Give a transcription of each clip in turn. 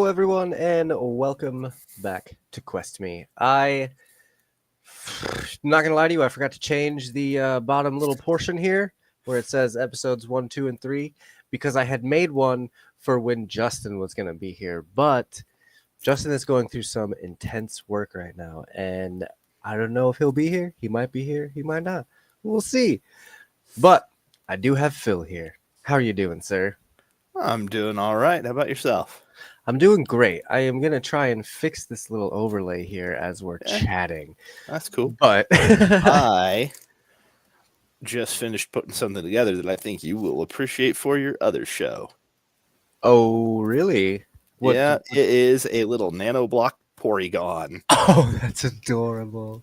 everyone, and welcome back to Quest Me. I'm not gonna lie to you, I forgot to change the bottom little portion here where it says episodes 1, 2, and 3 because I had made one for when Justin was gonna be here, but Justin is going through some intense work right now, and I don't know if he'll be here. He might be here, he might not. We'll see. But I do have Phil here. How are you doing, sir? I'm doing all right. How about yourself? I'm doing great. I am going to try and fix this little overlay here as we're chatting. That's cool. But I just finished putting something together that I think you will appreciate for your other show. Oh, really? It is a little nanoblock Porygon. Oh, that's adorable.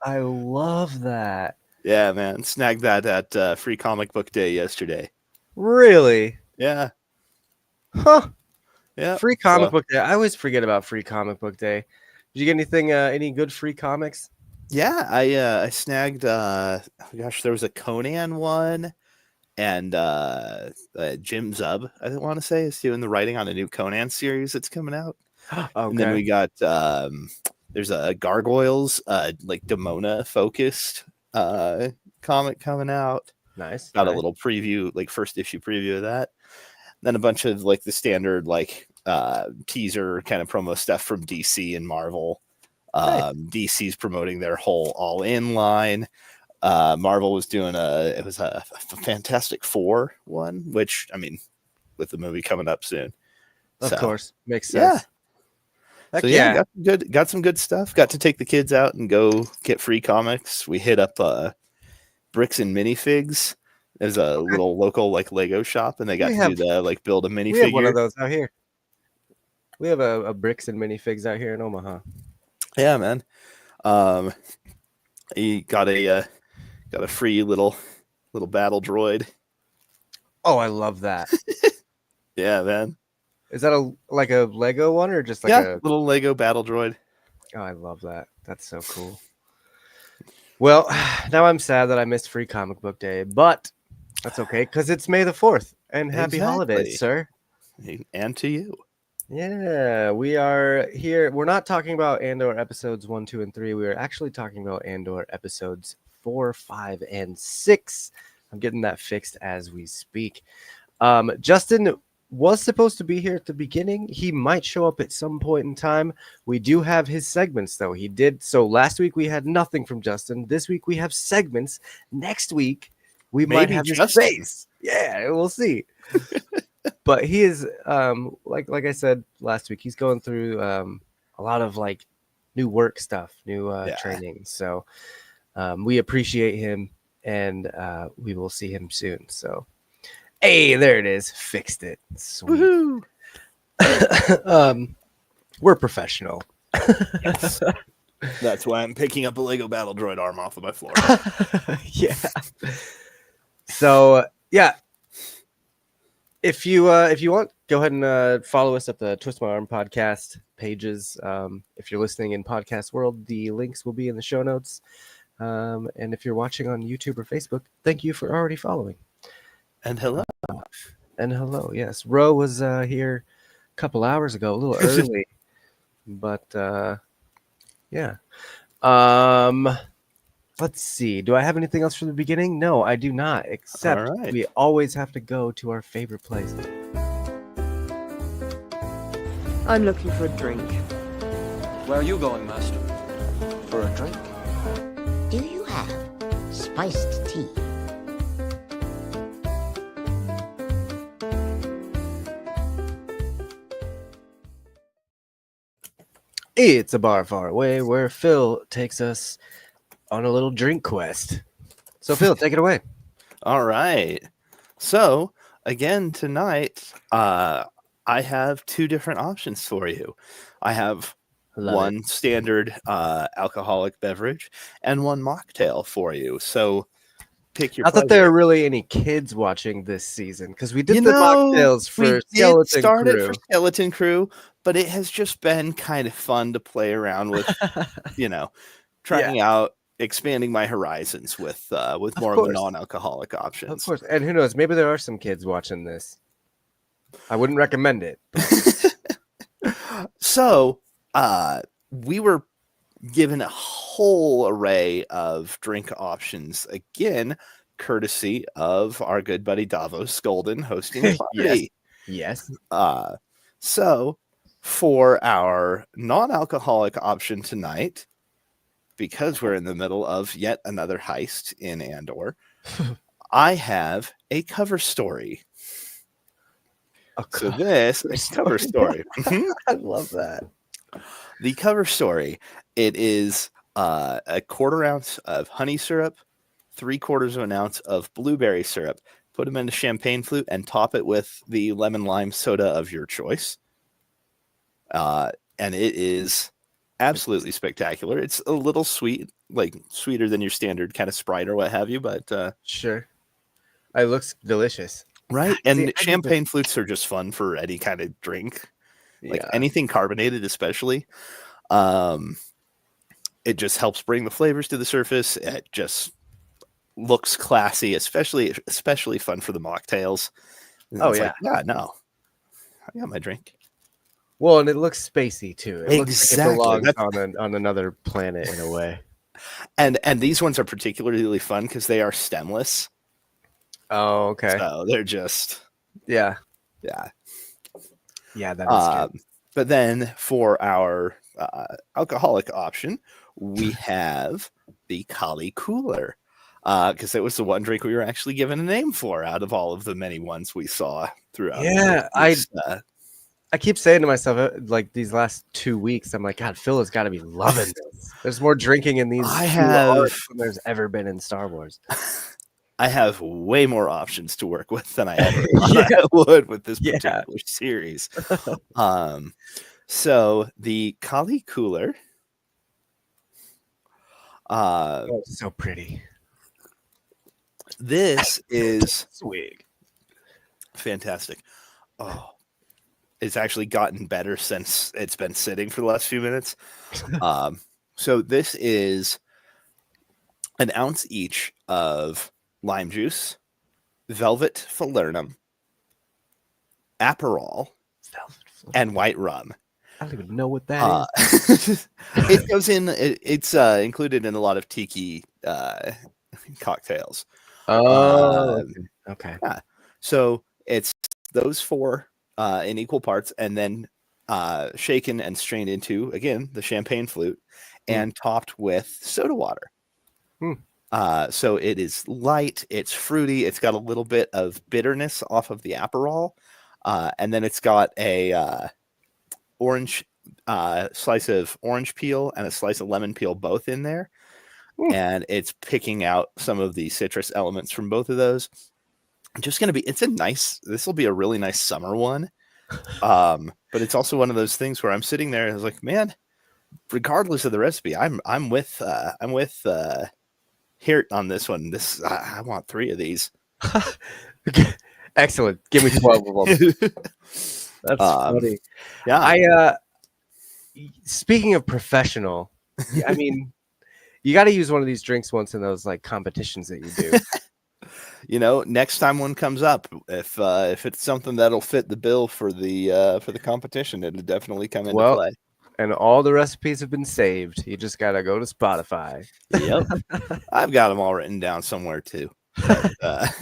I love that. Yeah, man. Snagged that at Free Comic Book Day yesterday. Really? Yeah. Huh. Yeah. Free Comic Book Day. I always forget about Free Comic Book Day. Did you get anything, any good free comics? Yeah, I snagged, there was a Conan one, and Jim Zub, I want to say, is doing the writing on a new Conan series that's coming out. Okay. And then we got, there's a Gargoyles, like Demona focused comic coming out. Nice. Got a little preview, like first issue preview of that. Then a bunch of like the standard like teaser kind of promo stuff from DC and Marvel. Nice. DC's promoting their whole all-in line. Marvel was doing a Fantastic Four one, which I mean, with the movie coming up soon, of course, makes sense. Yeah. Got some good stuff. Got to take the kids out and go get free comics. We hit up Bricks and Minifigs. There's a little local like Lego shop, and they got to do the like build a minifigure. We have one of those out here. We have a Bricks and Minifigs out here in Omaha. Yeah, man. He got a free little battle droid. Oh, I love that. Yeah, man. Is that a Lego one or just like a little Lego battle droid? Oh, I love that. That's so cool. Well, now I'm sad that I missed Free Comic Book Day, but that's okay because it's May the 4th, and happy holidays, sir. And to you. Yeah, we are here. We're not talking about Andor episodes 1, 2, and 3. We are actually talking about Andor episodes 4, 5, and 6. I'm getting that fixed as we speak. Justin was supposed to be here at the beginning. He might show up at some point in time. We do have his segments, though. He did. So last week we had nothing from Justin. This week we have segments. Next week we might have his face. Yeah, we'll see. But he is, like I said last week, he's going through a lot of like new work stuff, new training. So we appreciate him, and we will see him soon. So. Hey, there it is. Fixed it. Sweet. We're professional. Yes. That's why I'm picking up a Lego battle droid arm off of my floor. Yeah. So yeah. If you want, go ahead and follow us at the Twist My Arm podcast pages. If you're listening in podcast world, the links will be in the show notes. And if you're watching on YouTube or Facebook, thank you for already following. And hello. Yes. Ro was here a couple hours ago, a little early. But yeah. Let's see. Do I have anything else from the beginning? No, I do not, except we always have to go to our favorite place. I'm looking for a drink. Where are you going, Master? For a drink? Do you have spiced tea? It's a bar far away where Phil takes us on a little drink quest. So, Phil, take it away. All right. So, again, tonight, I have two different options for you. I have one standard alcoholic beverage and one mocktail for you. So, pick your pleasure. Not that there are really any kids watching this season, because we did the mocktails for Skeleton Crew. For Skeleton Crew, but it has just been kind of fun to play around with, trying out, expanding my horizons with more of the non-alcoholic options. Of course, and who knows, maybe there are some kids watching this. I wouldn't recommend it. So we were given a whole array of drink options, again, courtesy of our good buddy Davos Golden hosting the party. Yes. So for our non-alcoholic option tonight, because we're in the middle of yet another heist in Andor, I have a cover story. So this is a cover story. I love that. The cover story, it is a 1/4 ounce of honey syrup, 3/4 of an ounce of blueberry syrup. Put them in a champagne flute and top it with the lemon lime soda of your choice. And it is absolutely spectacular. It's a little sweet, like sweeter than your standard kind of Sprite or what have you, but sure. It looks delicious. Right. And champagne flutes are just fun for any kind of drink. Like anything carbonated, especially. It just helps bring the flavors to the surface. It just looks classy, especially fun for the mocktails. And Oh, it's yeah. like, yeah, no. I got my drink. Well, and it looks spacey too. It looks like Exactly. it belongs on another planet in a way. And these ones are particularly fun because they are stemless. Oh, okay. So they're just Yeah. yeah. Yeah, that is good. But then for our alcoholic option, we have the Kali Cooler. Because it was the one drink we were actually given a name for out of all of the many ones we saw throughout. Yeah, this, I keep saying to myself, like these last 2 weeks, I'm like, God, Phil has got to be loving this. There's more drinking in these than there's ever been in Star Wars. I have way more options to work with than I ever thought I would with this particular series. So the Kali Cooler. It's so pretty. This is Swig. fantastic. Oh, it's actually gotten better since it's been sitting for the last few minutes. So this is an ounce each of lime juice, velvet falernum, Aperol, and white rum. I don't even know what that is. It goes in. It's included in a lot of tiki cocktails. Oh, okay. Yeah. So it's those 4 in equal parts, and then shaken and strained into again the champagne flute, and topped with soda water. So it is light. It's fruity. It's got a little bit of bitterness off of the Aperol, and then it's got a orange slice of orange peel and a slice of lemon peel both in there. And it's picking out some of the citrus elements from both of those. Just going to be, this will be a really nice summer one. But it's also one of those things where I'm sitting there and I was like, man, regardless of the recipe, I'm with Hirt on this one. I want 3 of these. Excellent. Give me 12 of them. That's funny. Yeah. Speaking of professional, I mean, you got to use one of these drinks once in those like competitions that you do. Next time one comes up, if it's something that'll fit the bill for the competition, it'll definitely come into play. And all the recipes have been saved. You just got to go to Spotify. Yep. I've got them all written down somewhere too. But,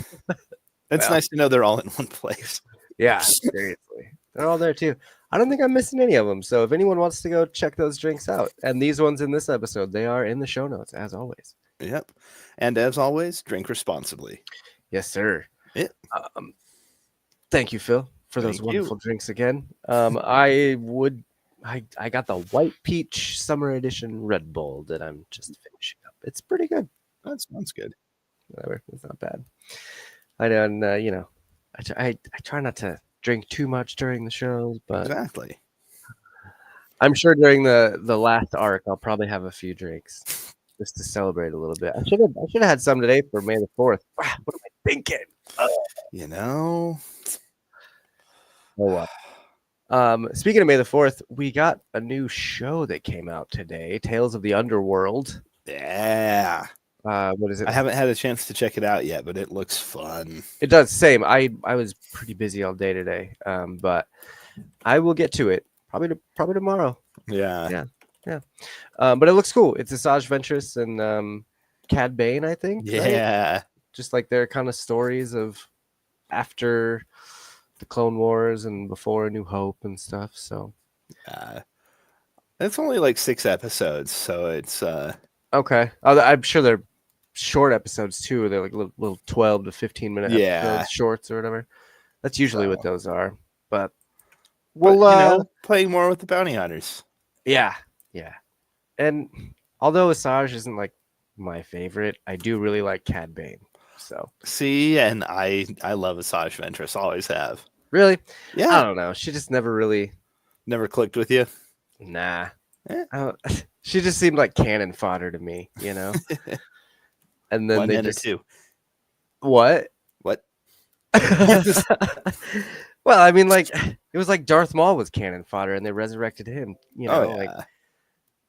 it's nice to know they're all in one place. Yeah, seriously. They're all there too. I don't think I'm missing any of them. So if anyone wants to go check those drinks out, and these ones in this episode, they are in the show notes as always. Yep. And as always, drink responsibly. Yes, sir. Yeah. Thank you, Phil, for those wonderful drinks again. I got the White Peach Summer Edition Red Bull that I'm just finishing up. It's pretty good. That sounds good. Whatever. It's not bad. I don't, I try not to drink too much during the shows, but exactly. I'm sure during the last arc, I'll probably have a few drinks just to celebrate a little bit. I should have had some today for May the 4th. What am I thinking? Oh well. Speaking of May the 4th, we got a new show that came out today, Tales of the Underworld. Yeah. What is it? I haven't had a chance to check it out yet, but it looks fun. It does. Same. I was pretty busy all day today, but I will get to it probably tomorrow. Yeah. Yeah. But it looks cool. It's Asajj Ventress and Cad Bane, I think. Right? Yeah. Just like their kind of stories of after the Clone Wars and before A New Hope and stuff. So It's only like 6 episodes, so it's okay. I'm sure they're short episodes too. They're like little 12 to 15 minute Yeah. episodes, shorts or whatever. That's usually what those are. But but, well, playing more with the bounty hunters. yeah. And although Asajj isn't like my favorite, I do really like Cad Bane. So See, and I love Asajj Ventress, always have. really, Yeah. I don't know. She just never really. Never clicked with you. Nah. Eh. She just seemed like cannon fodder to me, you know. And then 1 they and just 2. what? What? Well, I mean, like it was like Darth Maul was cannon fodder, and they resurrected him. You know, Oh, like yeah.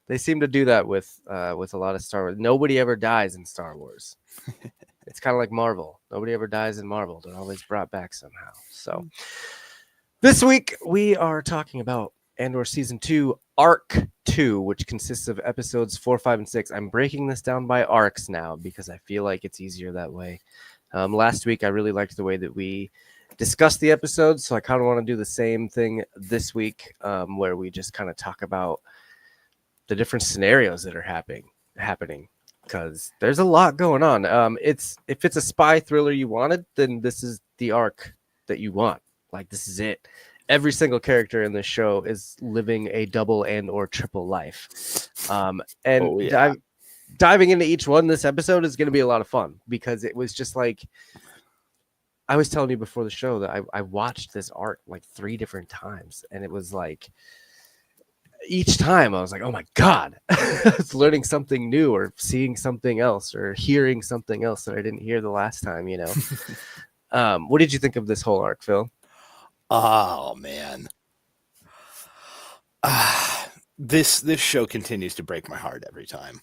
they seem to do that with a lot of Star Wars. Nobody ever dies in Star Wars. It's kind of like Marvel. Nobody ever dies in Marvel. They're always brought back somehow. So this week we are talking about Andor Season 2, Arc 2, which consists of episodes 4, 5, and 6. I'm breaking this down by arcs now because I feel like it's easier that way. Last week, I really liked the way that we discussed the episodes, so I kind of want to do the same thing this week, where we just kind of talk about the different scenarios that are happening, because there's a lot going on. If it's a spy thriller you wanted, then this is the arc that you want. Like, this is it. Every single character in this show is living a double and or triple life. Diving into each one this episode is going to be a lot of fun, because it was just like I was telling you before the show that I watched this arc like 3 different times, and it was like each time I was like, oh my God, it's learning something new or seeing something else or hearing something else that I didn't hear the last time, you know. What did you think of this whole arc, Phil? Oh man. This show continues to break my heart every time.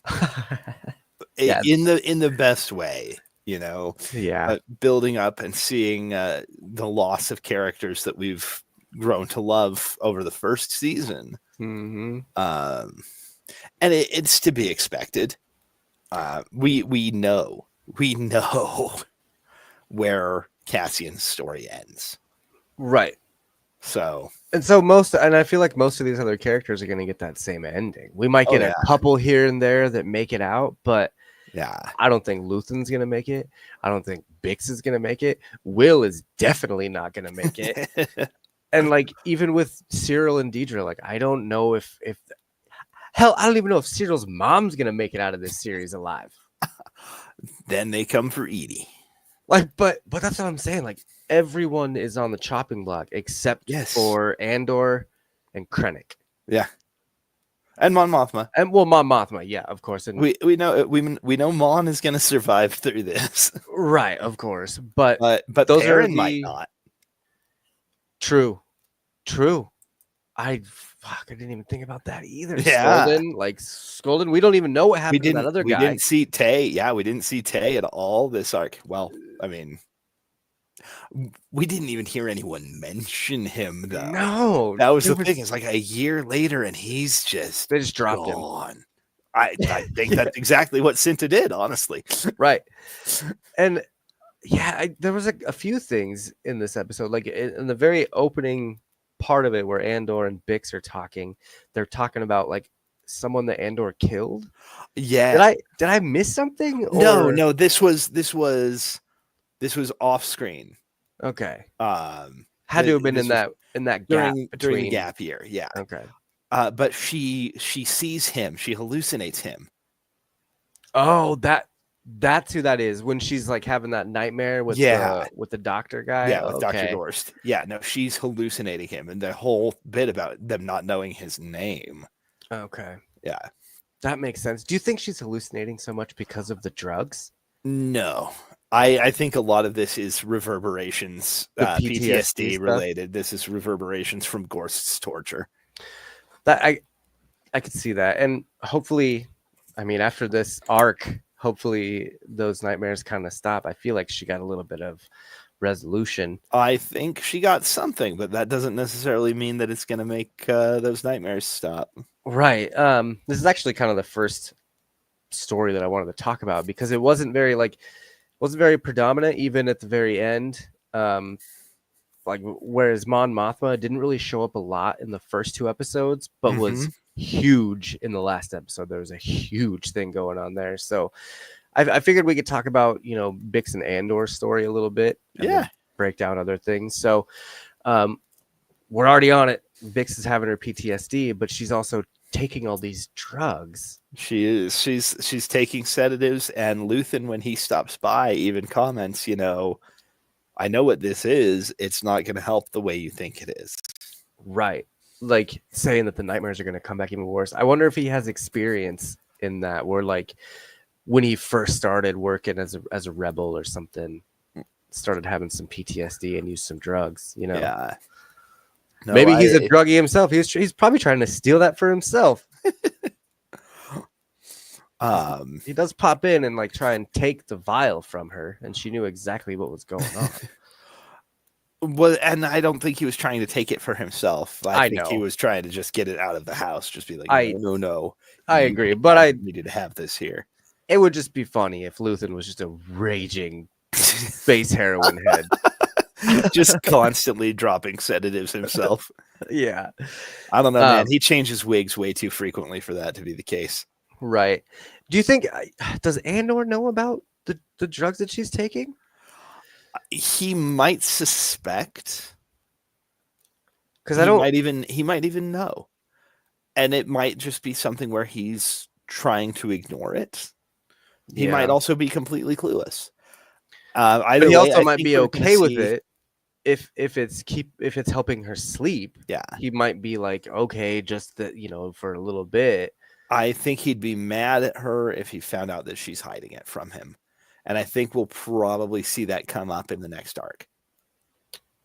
Yeah. In the best way, you know. Yeah. Building up and seeing the loss of characters that we've grown to love over the first season. Mm-hmm. And it's to be expected. We know where Cassian's story ends. Right. So I feel like most of these other characters are going to get that same ending. We might get a couple here and there that make it out, but yeah, I don't think Luthen's going to make it. I don't think Bix is going to make it. Will is definitely not going to make it. And like, even with Cyril and Deidre, like, I don't know if hell, I don't even know if Cyril's mom's going to make it out of this series alive. Then they come for Edie. Like, but that's what I'm saying. Like, everyone is on the chopping block except for Andor and Krennic. Yeah. And Mon Mothma. And well, Mon Mothma, yeah, of course. And we know Mon is going to survive through this. Right, of course. But those Perrin might not. True. I didn't even think about that either. Yeah. Skolden. We don't even know what happened to that other guy. We didn't see Tay. Yeah, we didn't see Tay at all this arc. Well, I mean, we didn't even hear anyone mention him, though. No. That was the thing. It's like a year later, and he's they just dropped gone. Him. I think that's exactly what Cinta did, honestly. Right. And yeah, there was a few things in this episode. Like in the very opening part of it where Andor and Bix are talking, they're talking about like someone that Andor killed. Yeah. Did I miss something? No, this was off screen. Okay. Had to have been in that gap during the gap year. Yeah. Okay. But she sees him. She hallucinates him. Oh, that's who that is when she's like having that nightmare with the doctor guy. Yeah, with Dr. Dorst. Yeah, no, she's hallucinating him, and the whole bit about them not knowing his name. Okay. Yeah. That makes sense. Do you think she's hallucinating so much because of the drugs? No. I think a lot of this is reverberations, PTSD related. This is reverberations from Gorst's torture. That I could see that. And hopefully, I mean, after this arc, hopefully those nightmares kind of stop. I feel like she got a little bit of resolution. I think she got something, but that doesn't necessarily mean that it's going to make those nightmares stop. Right. This is actually kind of the first story that I wanted to talk about because it wasn't very predominant even at the very end. Whereas Mon Mothma didn't really show up a lot in the first 2 episodes, but was huge in the last episode. There was a huge thing going on there. So I figured we could talk about, Bix and Andor's story a little bit. And then break down other things. So we're already on it. Bix is having her PTSD, but she's also taking all these drugs. She is. She's taking sedatives, and Luthen, when he stops by, even comments, I know what this is. It's not going to help the way you think it is. Right. Like saying that the nightmares are going to come back even worse. I wonder if he has experience in that, where like when he first started working as a rebel or something, started having some PTSD and used some drugs, Yeah. No, maybe he's a druggie himself. He's probably trying to steal that for himself. He does pop in and like try and take the vial from her, and she knew exactly what was going on. Well, and I don't think he was trying to take it for himself. I think know. he was trying to just get it out of the house. Just be like, no. I agree, but I needed to have this here. It would just be funny if Luthen was just a raging space heroin head. Just constantly dropping sedatives himself. Yeah. I don't know, man. He changes wigs way too frequently for that to be the case. Right. Do you think, does Andor know about the drugs that she's taking? He might suspect. Because he might even know. And it might just be something where he's trying to ignore it. He might also be completely clueless. But he also might be okay with it if it's helping her sleep. Yeah, he might be like, okay, just that, for a little bit. I think he'd be mad at her if he found out that she's hiding it from him, and I think we'll probably see that come up in the next arc.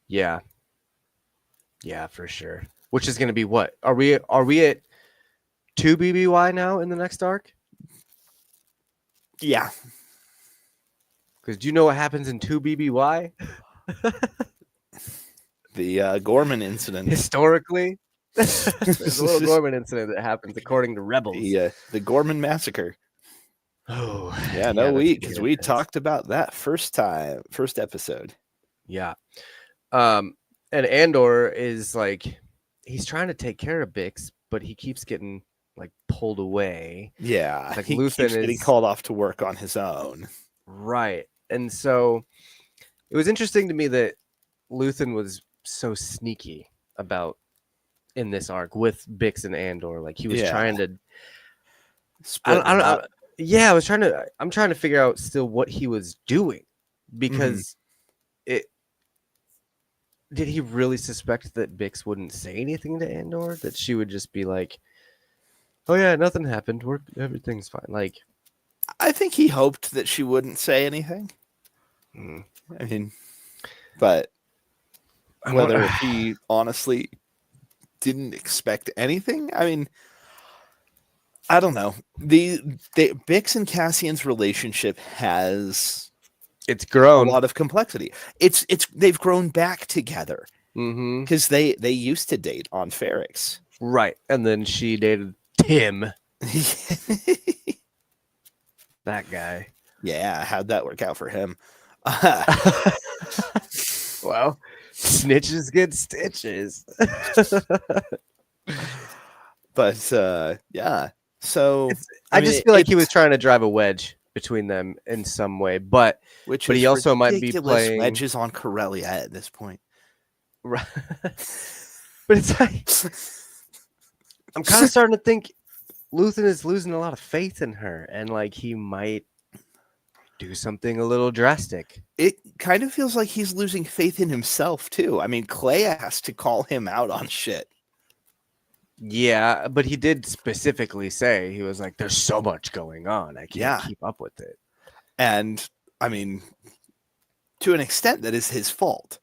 Yeah, for sure. Which is going to be what? Are we at 2 BBY now in the next arc? Yeah. Because do you know what happens in 2 BBY? The Gorman incident. Historically, there's a little Gorman incident that happens according to Rebels. The Gorman massacre. Oh, because we talked about that first episode. Yeah. And Andor is like, he's trying to take care of Bix, but he keeps getting like pulled away. Yeah, like he Luthen keeps getting called off to work on his own. Right. And so it was interesting to me that Luthen was so sneaky about in this arc with Bix and Andor. Like he was trying to I'm trying to figure out still what he was doing, because did he really suspect that Bix wouldn't say anything to Andor? That she would just be like, oh yeah, nothing happened. Everything's fine. Like, I think he hoped that she wouldn't say anything. I mean, but whether he honestly didn't expect anything, I mean, I don't know. The Bix and Cassian's relationship has grown a lot of complexity. They've grown back together because they used to date on Ferrix, right? And then she dated Tim. That guy. Yeah, how'd that work out for him? Well, snitches get stitches. But yeah, so I just feel like he was trying to drive a wedge between them in some way, but he also might be playing wedges on Corellia at this point. Right. But it's like, I'm kind of starting to think Luthen is losing a lot of faith in her, and like he might do something a little drastic. It kind of feels like he's losing faith in himself too. I mean, Clay has to call him out on shit. Yeah, but he did specifically say, he was like, there's so much going on, I can't keep up with it. And I mean, to an extent, that is his fault.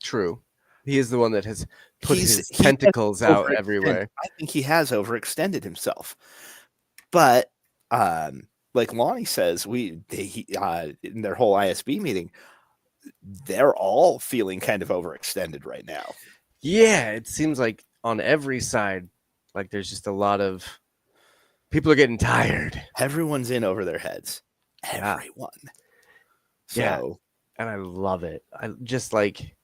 True. He is the one that has put his tentacles out everywhere. I think he has overextended himself. But like Lonnie says, in their whole ISB meeting, they're all feeling kind of overextended right now. Yeah, it seems like on every side, like there's just a lot of people are getting tired. Everyone's in over their heads. Yeah. Everyone. Yeah. So And I love it. I just like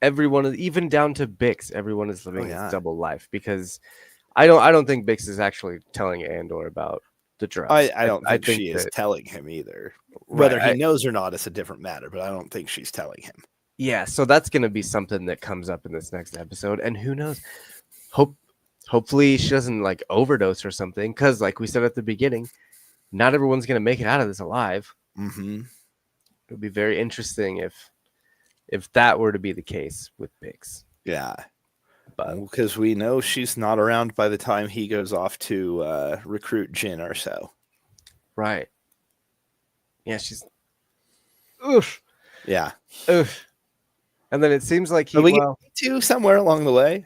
everyone, even down to Bix, everyone is living yeah. this double life because I don't think Bix is actually telling Andor about the drugs. I don't think she is telling him either. Whether he knows or not is a different matter, but I don't think she's telling him. Yeah, so that's going to be something that comes up in this next episode, and who knows? Hopefully she doesn't like overdose or something, because like we said at the beginning, not everyone's going to make it out of this alive. Mm-hmm. It would be very interesting if that were to be the case with Bix. Yeah, but because we know she's not around by the time he goes off to recruit Jin or so. Right. Yeah, she's. Oof. Yeah. Oof. And then it seems like we get K2 somewhere along the way.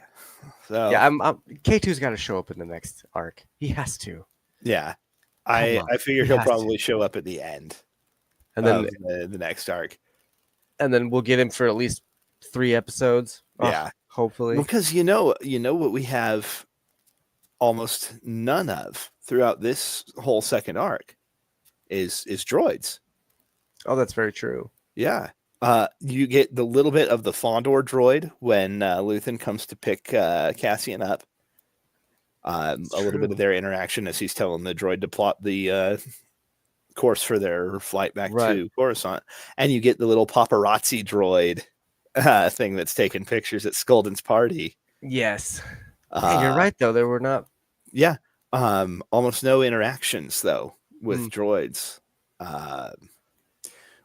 So yeah, K2's got to show up in the next arc. He has to. Yeah, I figure he'll probably show up at the end, and then the next arc, and then we'll get him for at least 3 episodes. Yeah, hopefully. Because you know what we have almost none of throughout this whole second arc is droids. Oh, that's very true. Yeah. You get the little bit of the Fondor droid when Luthen comes to pick Cassian up. A little bit of their interaction as he's telling the droid to plot the course for their flight back to Coruscant. And you get the little paparazzi droid thing that's taking pictures at Skulden's party. Yes. You're right, though. There were not... Yeah. Almost no interactions, though, with droids.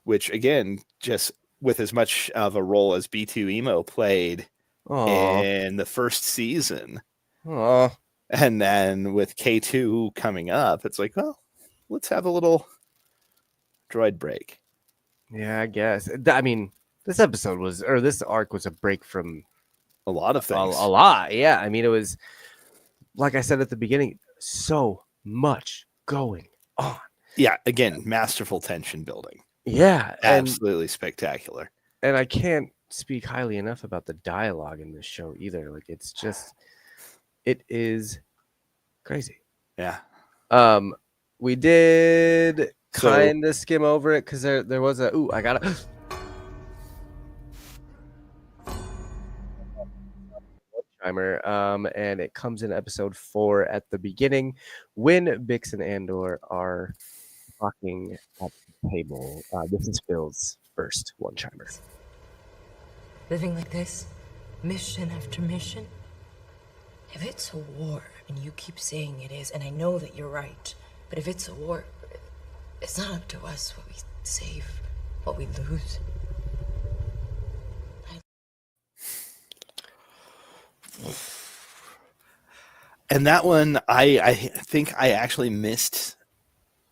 Which, again, just with as much of a role as B2 Emo played in the first season. Aww. And then with K2 coming up, it's like, well, let's have a little droid break. Yeah, I guess. I mean, this arc was a break from a lot of things. A lot, yeah. I mean, it was, like I said at the beginning, so much going on. Yeah, again, masterful tension building. Yeah. Absolutely spectacular. And I can't speak highly enough about the dialogue in this show either. Like, it's just, it is crazy. Yeah. We did kind of skim over it because there was I gotta timer. And it comes in episode 4 at the beginning when Bix and Andor are talking at the table. This is Phil's first one-chimer. Living like this, mission after mission. If it's a war, and you keep saying it is, and I know that you're right, but if it's a war, it's not up to us what we save, what we lose. And that one, I think I actually missed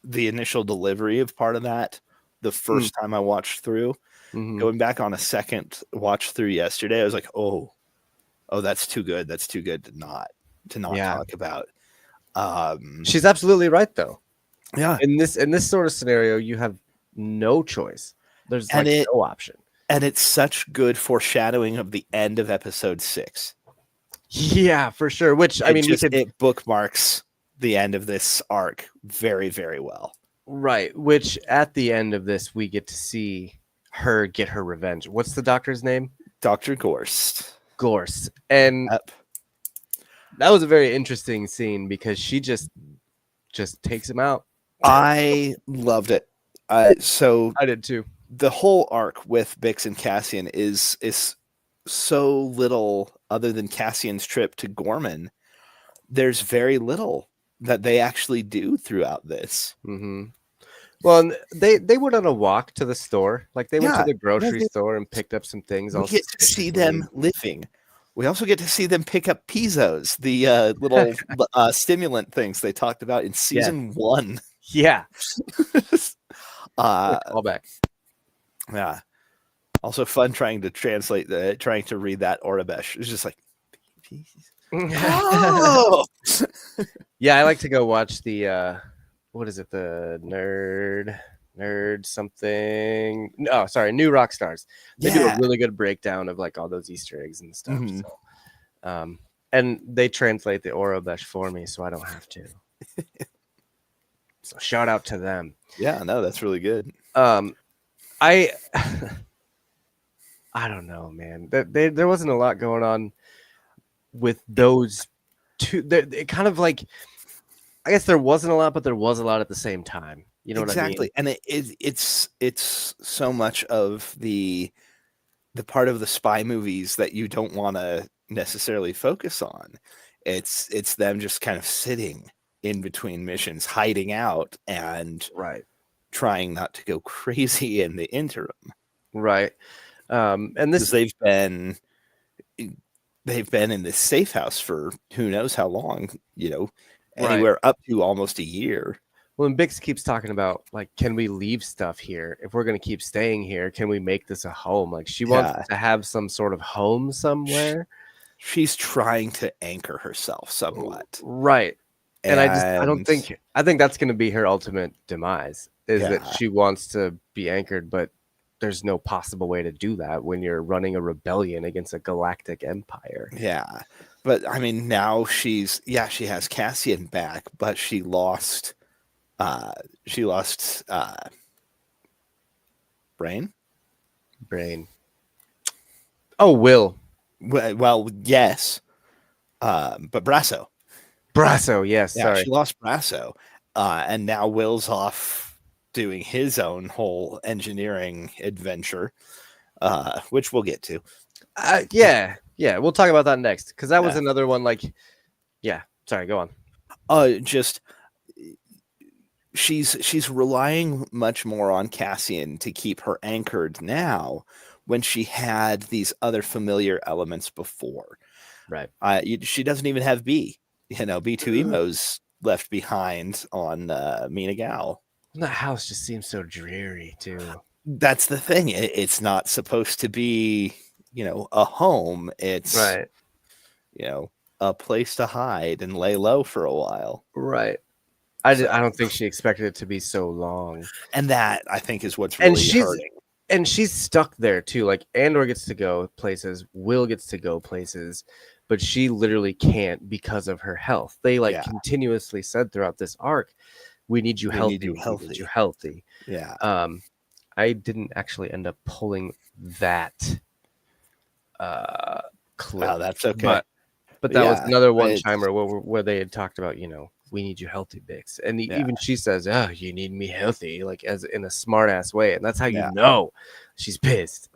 the initial delivery of part of that the first time I watched through. Mm-hmm. Going back on a second watch through yesterday, I was like, oh, that's too good. That's too good to not talk about. She's absolutely right, though. Yeah. In this sort of scenario, you have no choice. There's no option. And it's such good foreshadowing of the end of episode 6. Yeah, for sure. Which it bookmarks the end of this arc very, very well. Right. Which at the end of this, we get to see her get her revenge. What's the doctor's name? Dr. Gorst. And that was a very interesting scene because she just takes him out. I loved it. So I did too. The whole arc with Bix and Cassian is so little other than Cassian's trip to Gorman. There's very little that they actually do throughout this. Mm-hmm. Well, they went on a walk to the store. Like they went to the grocery store and picked up some things. We get to see them living. We also get to see them pick up Pizzos, the little stimulant things they talked about in season 1. Yeah. All back. Yeah. Also fun trying to read that Orabesh. It's just like, oh! Yeah, I like to go watch the what is it? The nerd Nerd something. No, sorry, New Rockstars. They do a really good breakdown of like all those Easter eggs and stuff. Mhm. So, and they translate the Orobesh for me, so I don't have to. So shout out to them. Yeah, no, that's really good. I I don't know, man. There wasn't a lot going on with those two. It kind of like, I guess there wasn't a lot, but there was a lot at the same time. You know Exactly. what I mean? And it's so much of the part of the spy movies that you don't want to necessarily focus on. It's them just kind of sitting in between missions, hiding out and Right. trying not to go crazy in the interim. Right. And this, Because they've been in this safe house for who knows how long, anywhere up to almost a year. well, and Bix keeps talking about like, can we leave stuff here? If we're going to keep staying here, can we make this a home? Like she wants to have some sort of home somewhere. She's trying to anchor herself somewhat. Right. And I think that's going to be her ultimate demise is that she wants to be anchored, but there's no possible way to do that when you're running a rebellion against a galactic empire. Yeah. But I mean, now she has Cassian back, but she lost Brain. Oh, Will. Well, yes. But Brasso, yes. yeah, Sorry. she lost Brasso. And now Will's off doing his own whole engineering adventure, which we'll get to. Yeah. We'll talk about that next because that was another one. Like, yeah. Sorry, go on. Just she's relying much more on Cassian to keep her anchored now when she had these other familiar elements before. Right. She doesn't even have B. B2 Emo's left behind on Mina Gal. That house just seems so dreary too. That's the thing. It's not supposed to be, a home. It's a place to hide and lay low for a while. Right. I don't think she expected it to be so long. And that, I think, is what's really hurting. And she's stuck there too. Like Andor gets to go places, Will gets to go places, but she literally can't because of her health. They continuously said throughout this arc, we need you healthy. We need you healthy. Yeah. I didn't actually end up pulling that clip. Oh, that's okay. But that was another one-timer where they had talked about, we need you healthy, Bix. And even she says, oh, you need me healthy, like as in a smart-ass way. And that's how you know she's pissed.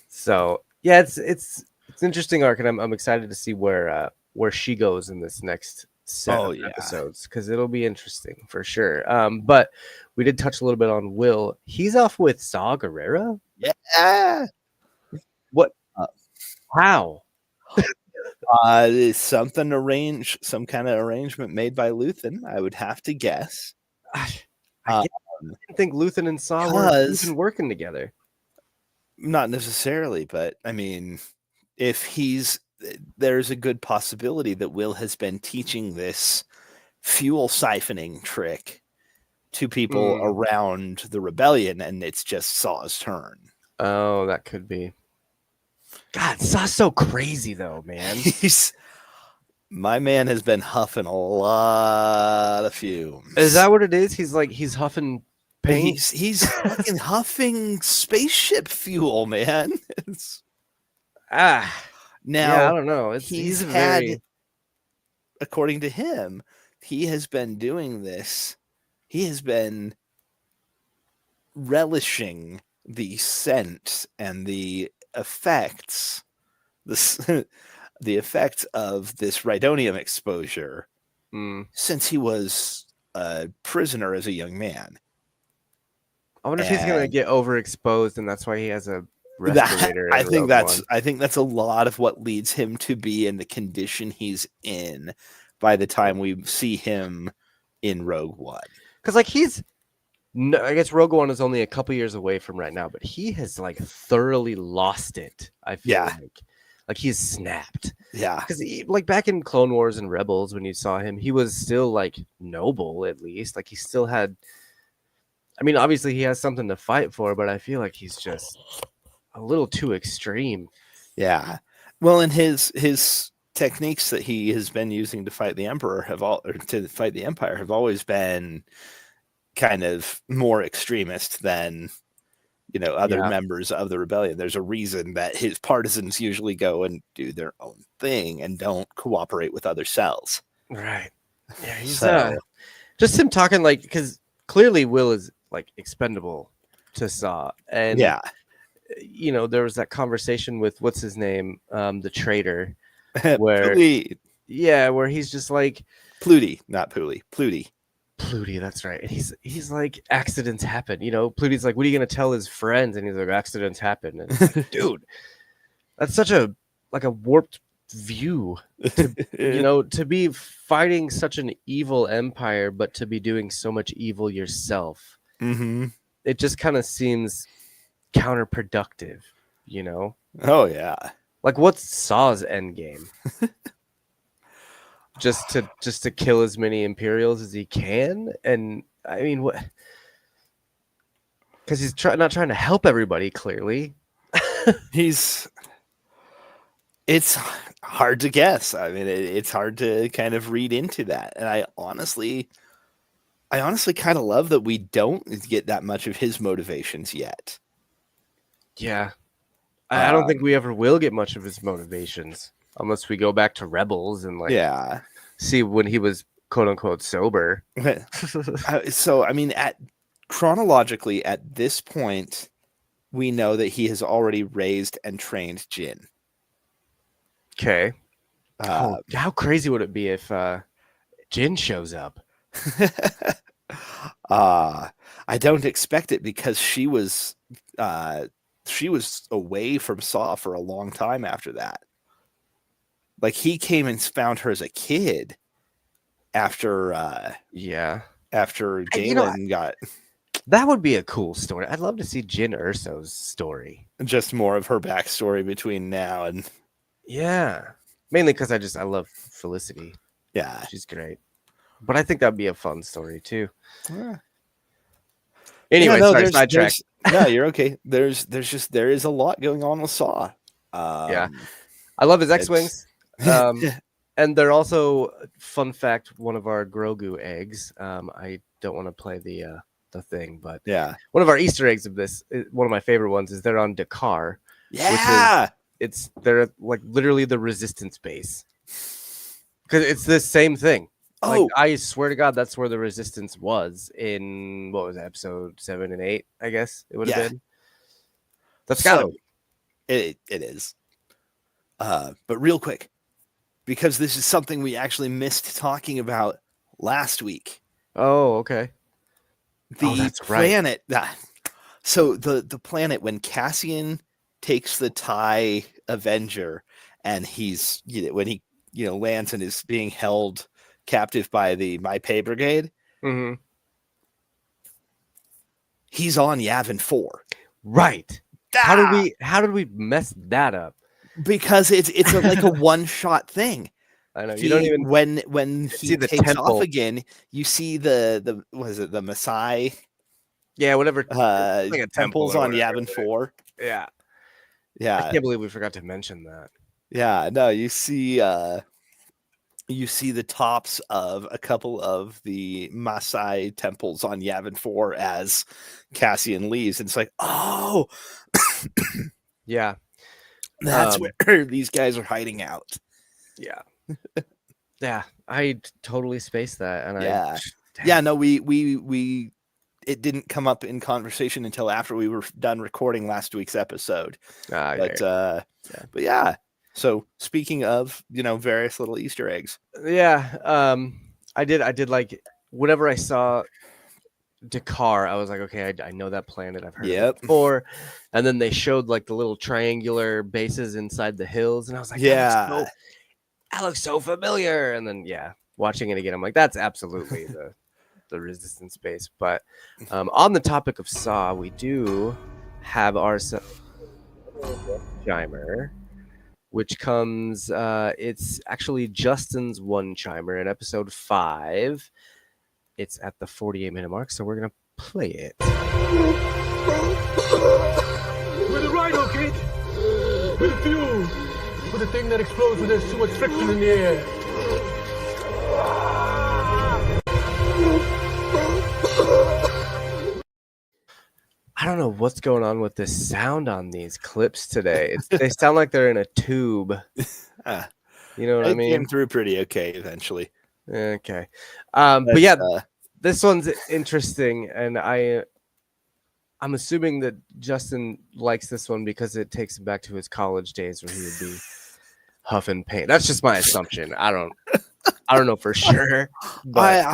So, yeah, it's interesting arc, and I'm excited to see where she goes in this next set of episodes because it'll be interesting for sure. But we did touch a little bit on Will. He's off with Saw Gerrera. Yeah. What? How? Some kind of arrangement made by Luthen, I would have to guess. I didn't think Luthen and Saw were even working together. Not necessarily, but I mean, there's a good possibility that Will has been teaching this fuel siphoning trick to people around the rebellion, and it's just Saw's turn. Oh, that could be. God, Saw's so crazy though, man. My man has been huffing a lot of fumes. Is that what it is? He's huffing paint. He's fucking huffing spaceship fuel, man. Now I don't know. He's had, according to him, he has been doing this. He has been relishing the scent and the effects, the effects of this rhydonium exposure since he was a prisoner as a young man. I wonder if he's gonna get overexposed, and that's why he has a respirator. I think that's a lot of what leads him to be in the condition he's in by the time we see him in Rogue One. Because I guess Rogue One is only a couple years away from right now, but he has thoroughly lost it. I feel Like he's snapped. Yeah. Because like back in Clone Wars and Rebels, when you saw him, he was still like noble, at least. Like he still had. I mean, obviously he has something to fight for, but I feel like he's just a little too extreme. Yeah. Well, and his techniques that he has been using to fight the Emperor to fight the Empire have always been kind of more extremist than other members of the rebellion. There's a reason that his partisans usually go and do their own thing and don't cooperate with other cells. Right. Yeah, he's So- just him talking like because clearly Will is like expendable to Saw, and Yeah. there was that conversation with what's his name, the traitor, where where he's just like Pluty, not Pooley, Pluty. Pluty, that's right. And he's like, accidents happen. Pluty's like, what are you gonna tell his friends? And he's like, accidents happen. And it's like, dude, that's such a warped view. To be fighting such an evil empire, but to be doing so much evil yourself. Mm-hmm. It just kind of seems counterproductive, Oh yeah. Like what's Saw's end game? just to kill as many Imperials as he can, and I mean what? Because he's not trying to help everybody. Clearly, It's hard to guess. I mean, it's hard to kind of read into that, and I honestly kind of love that we don't get that much of his motivations yet. Yeah, I don't think we ever will get much of his motivations unless we go back to Rebels and see when he was quote unquote sober. So I mean, chronologically at this point, we know that he has already raised and trained Jin. Okay. How crazy would it be if Jin shows up? I don't expect it because she was away from Saw for a long time after that. Like he came and found her as a kid after Galen got. That would be a cool story. I'd love to see Jin Erso's story. Just more of her backstory between now and. Yeah, mainly because I love Felicity. Yeah, she's great. But I think that'd be a fun story too. Yeah. Anyway, sorry, sidetrack. No, you're okay. There is a lot going on with Saw. I love his X-wings. And they're also, fun fact, one of our Grogu eggs. I don't want to play the thing, but one of our Easter eggs of this, one of my favorite ones, is they're on Dakar. Yeah, they're like literally the Resistance base because it's the same thing. Like, I swear to God, that's where the Resistance was in what was it, episode 7 and 8. I guess it would have been. That's gotta be. It is. But real quick, because this is something we actually missed talking about last week. Oh, okay. That's planet. Right. So the planet, when Cassian takes the TIE Avenger and he's when he lands and is being held captive by the My Pay Brigade. Mm-hmm. He's on Yavin 4. Right. How did we mess that up? Because it's like a one-shot thing. I know. You don't even when he takes off again, you see the the Maasai? Yeah, whatever. Like a temples on Yavin 4. Yeah. Yeah. I can't believe we forgot to mention that. Yeah, no, you see the tops of a couple of the Maasai temples on Yavin 4 as Cassian leaves, and it's like, oh, yeah, that's where these guys are hiding out. Yeah, yeah, I totally spaced that, and we it didn't come up in conversation until after we were done recording last week's episode. But yeah. So speaking of, various little Easter eggs. Yeah. I did like whenever I saw Dakar, I was like, okay, I know that planet. I've heard of it before. And then they showed like the little triangular bases inside the hills. And I was like, that looks so familiar. And then, watching it again, I'm like, that's absolutely the Resistance base. But on the topic of Saw, we do have our Jimer. which comes. It's actually Justin's one chimer in episode 5. It's at the 48-minute mark, so we're gonna play it. With a rhino, kid! With a fuse! With a thing that explodes when there's too much friction in the air! I don't know what's going on with this sound on these clips today. They sound like they're in a tube. You know what I mean? It came through pretty okay eventually. Okay. But yeah, this one's interesting, and I'm assuming that Justin likes this one because it takes him back to his college days where he would be huffing paint. That's just my assumption. I don't know for sure. But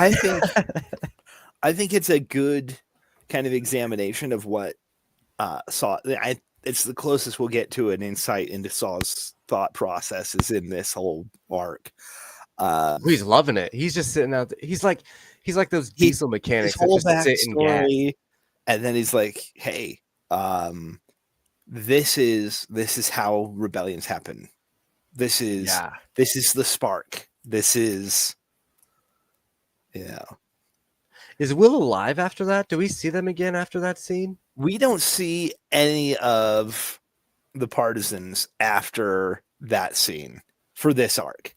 I think it's a good kind of examination of what Saw. It's the closest we'll get to an insight into Saw's thought processes in this whole arc. He's loving it. He's just sitting out there. He's like those diesel mechanics His whole that just sit and gas. backstory, and then he's like, "Hey, this is how rebellions happen. This is the spark. This is, Is Will alive after that? Do we see them again after that scene? We don't see any of the partisans after that scene for this arc.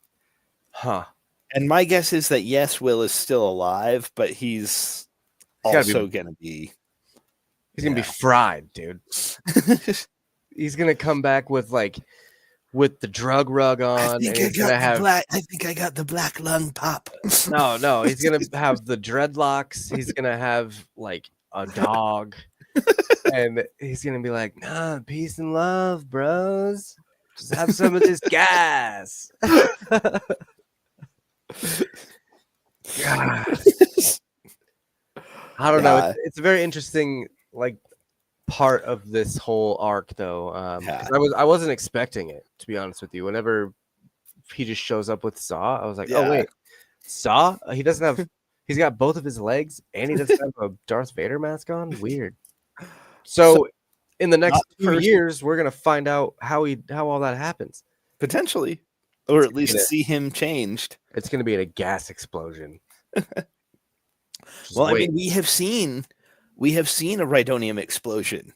Huh. And my guess is that yes, Will is still alive, but he's also gonna be be fried, dude. He's gonna come back with the drug rug on. I think I got the black lung pop. No, he's gonna have the dreadlocks. He's gonna have like a dog, and he's gonna be like, "Nah, peace and love, bros. Just have some of this gas." God. I don't know. It's a very interesting part of this whole arc, though. I wasn't expecting it, to be honest with you. Whenever he just shows up with Saw, I was like, "Oh wait, Saw? He doesn't have. He's got both of his legs, and he doesn't have a Darth Vader mask on. Weird." So in the next 2 years, we're gonna find out how all that happens. Potentially, or at least see him changed. It's gonna be a gas explosion. Well, I mean, we have seen a Rhydonium explosion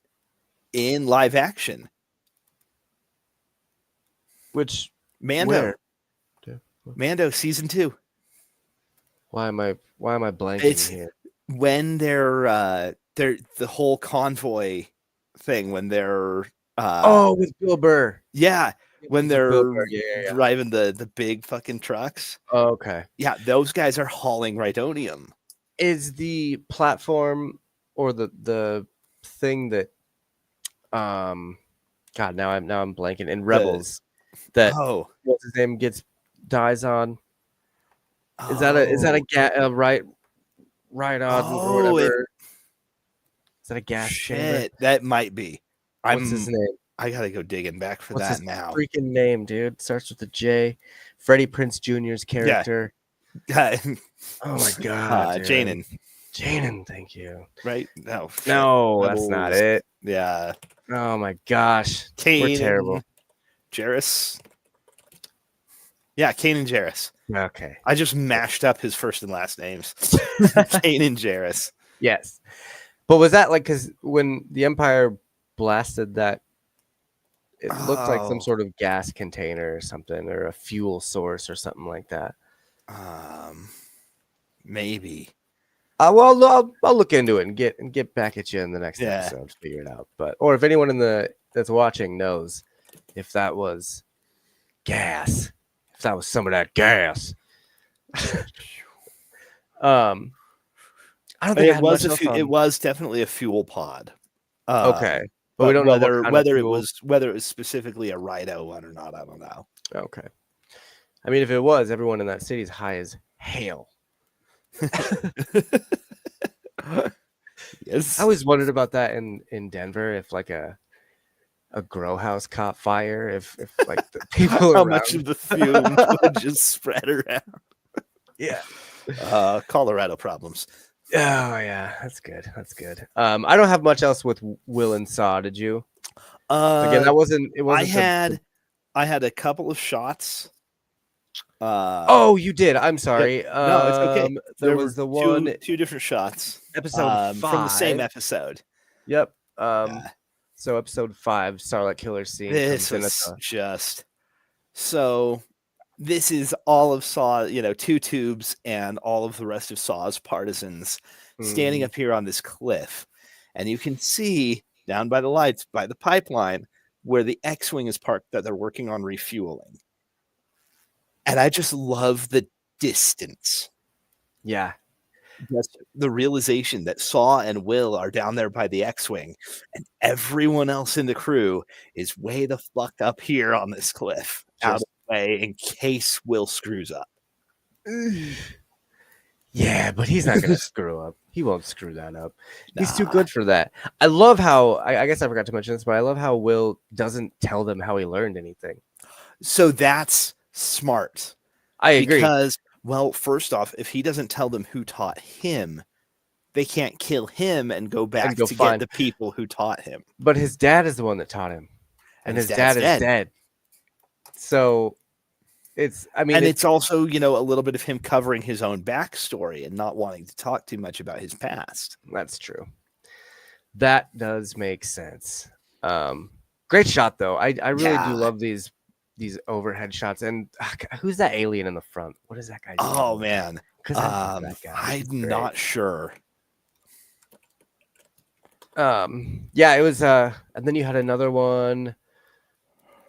in live action. Which Mando season 2. Why am I blanking here? When they're the whole convoy thing, when they're with Bill Burr. Yeah, when they're driving the big fucking trucks. Oh, okay. Yeah, those guys are hauling Rhydonium. Is the platform or the thing that God, now I'm blanking in Rebels that what's his name dies on? Is that a right on or whatever? Is that a gas chamber? That might be. What's his name? I gotta go digging back for What's that his now. Freaking name, dude. Starts with a J. Freddie Prinze Jr.'s character. Yeah. Oh my god. Janin, thank you. Right? No, that's not it. Yeah. Oh my gosh. Kanan, we're terrible. Jarrus. Yeah, Kanan Jarrus. Okay. I just mashed up his first and last names. Kanan Jarrus. Yes. But was that because when the Empire blasted that, it looked like some sort of gas container or something, or a fuel source or something like that? Maybe. Well, I'll look into it and get back at you in the next episode to figure it out. Or if anyone that's watching knows if that was gas, if that was some of that gas. I don't think it was definitely a fuel pod. Okay, but we don't know whether it was specifically a Rhino one or not. I don't know. Okay, I mean, if it was, everyone in that city is high as hell. Yes, I always wondered about that in Denver. If a grow house caught fire, if the people how around... much of the fume would just spread around. Yeah. Colorado problems. Oh yeah, that's good. I don't have much else with Will and Saw. Did you? Again, it wasn't. I had a couple of shots. Oh, you did. I'm sorry. No, it's okay. There were was the one two different shots. episode 5 from the same episode. Yep. Yeah. So episode 5, Starlight Killer scene This comes in at was the just so. This is all of Saw, two tubes and all of the rest of Saw's partisans standing up here on this cliff, and you can see down by the lights, by the pipeline, where the X-wing is parked that they're working on refueling. And I just love the distance. Yeah. Just the realization that Saw and Will are down there by the X-wing, and everyone else in the crew is way the fuck up here on this cliff, out of the way in case Will screws up. Yeah, but he's not gonna screw up. He won't screw that up. He's too good for that. I love how I guess I forgot to mention this, but I love how Will doesn't tell them how he learned anything. So that's smart. I agree. Because, well, first off, if he doesn't tell them who taught him, they can't kill him and go back to get the people who taught him. But his dad is the one that taught him, and his dad is dead. So it's also, a little bit of him covering his own backstory and not wanting to talk too much about his past. That's true. That does make sense. Great shot though. I really do love these overhead shots. And who's that alien in the front? What is that guy doing? Oh man. That guy. I'm not sure. Yeah, it was and then you had another one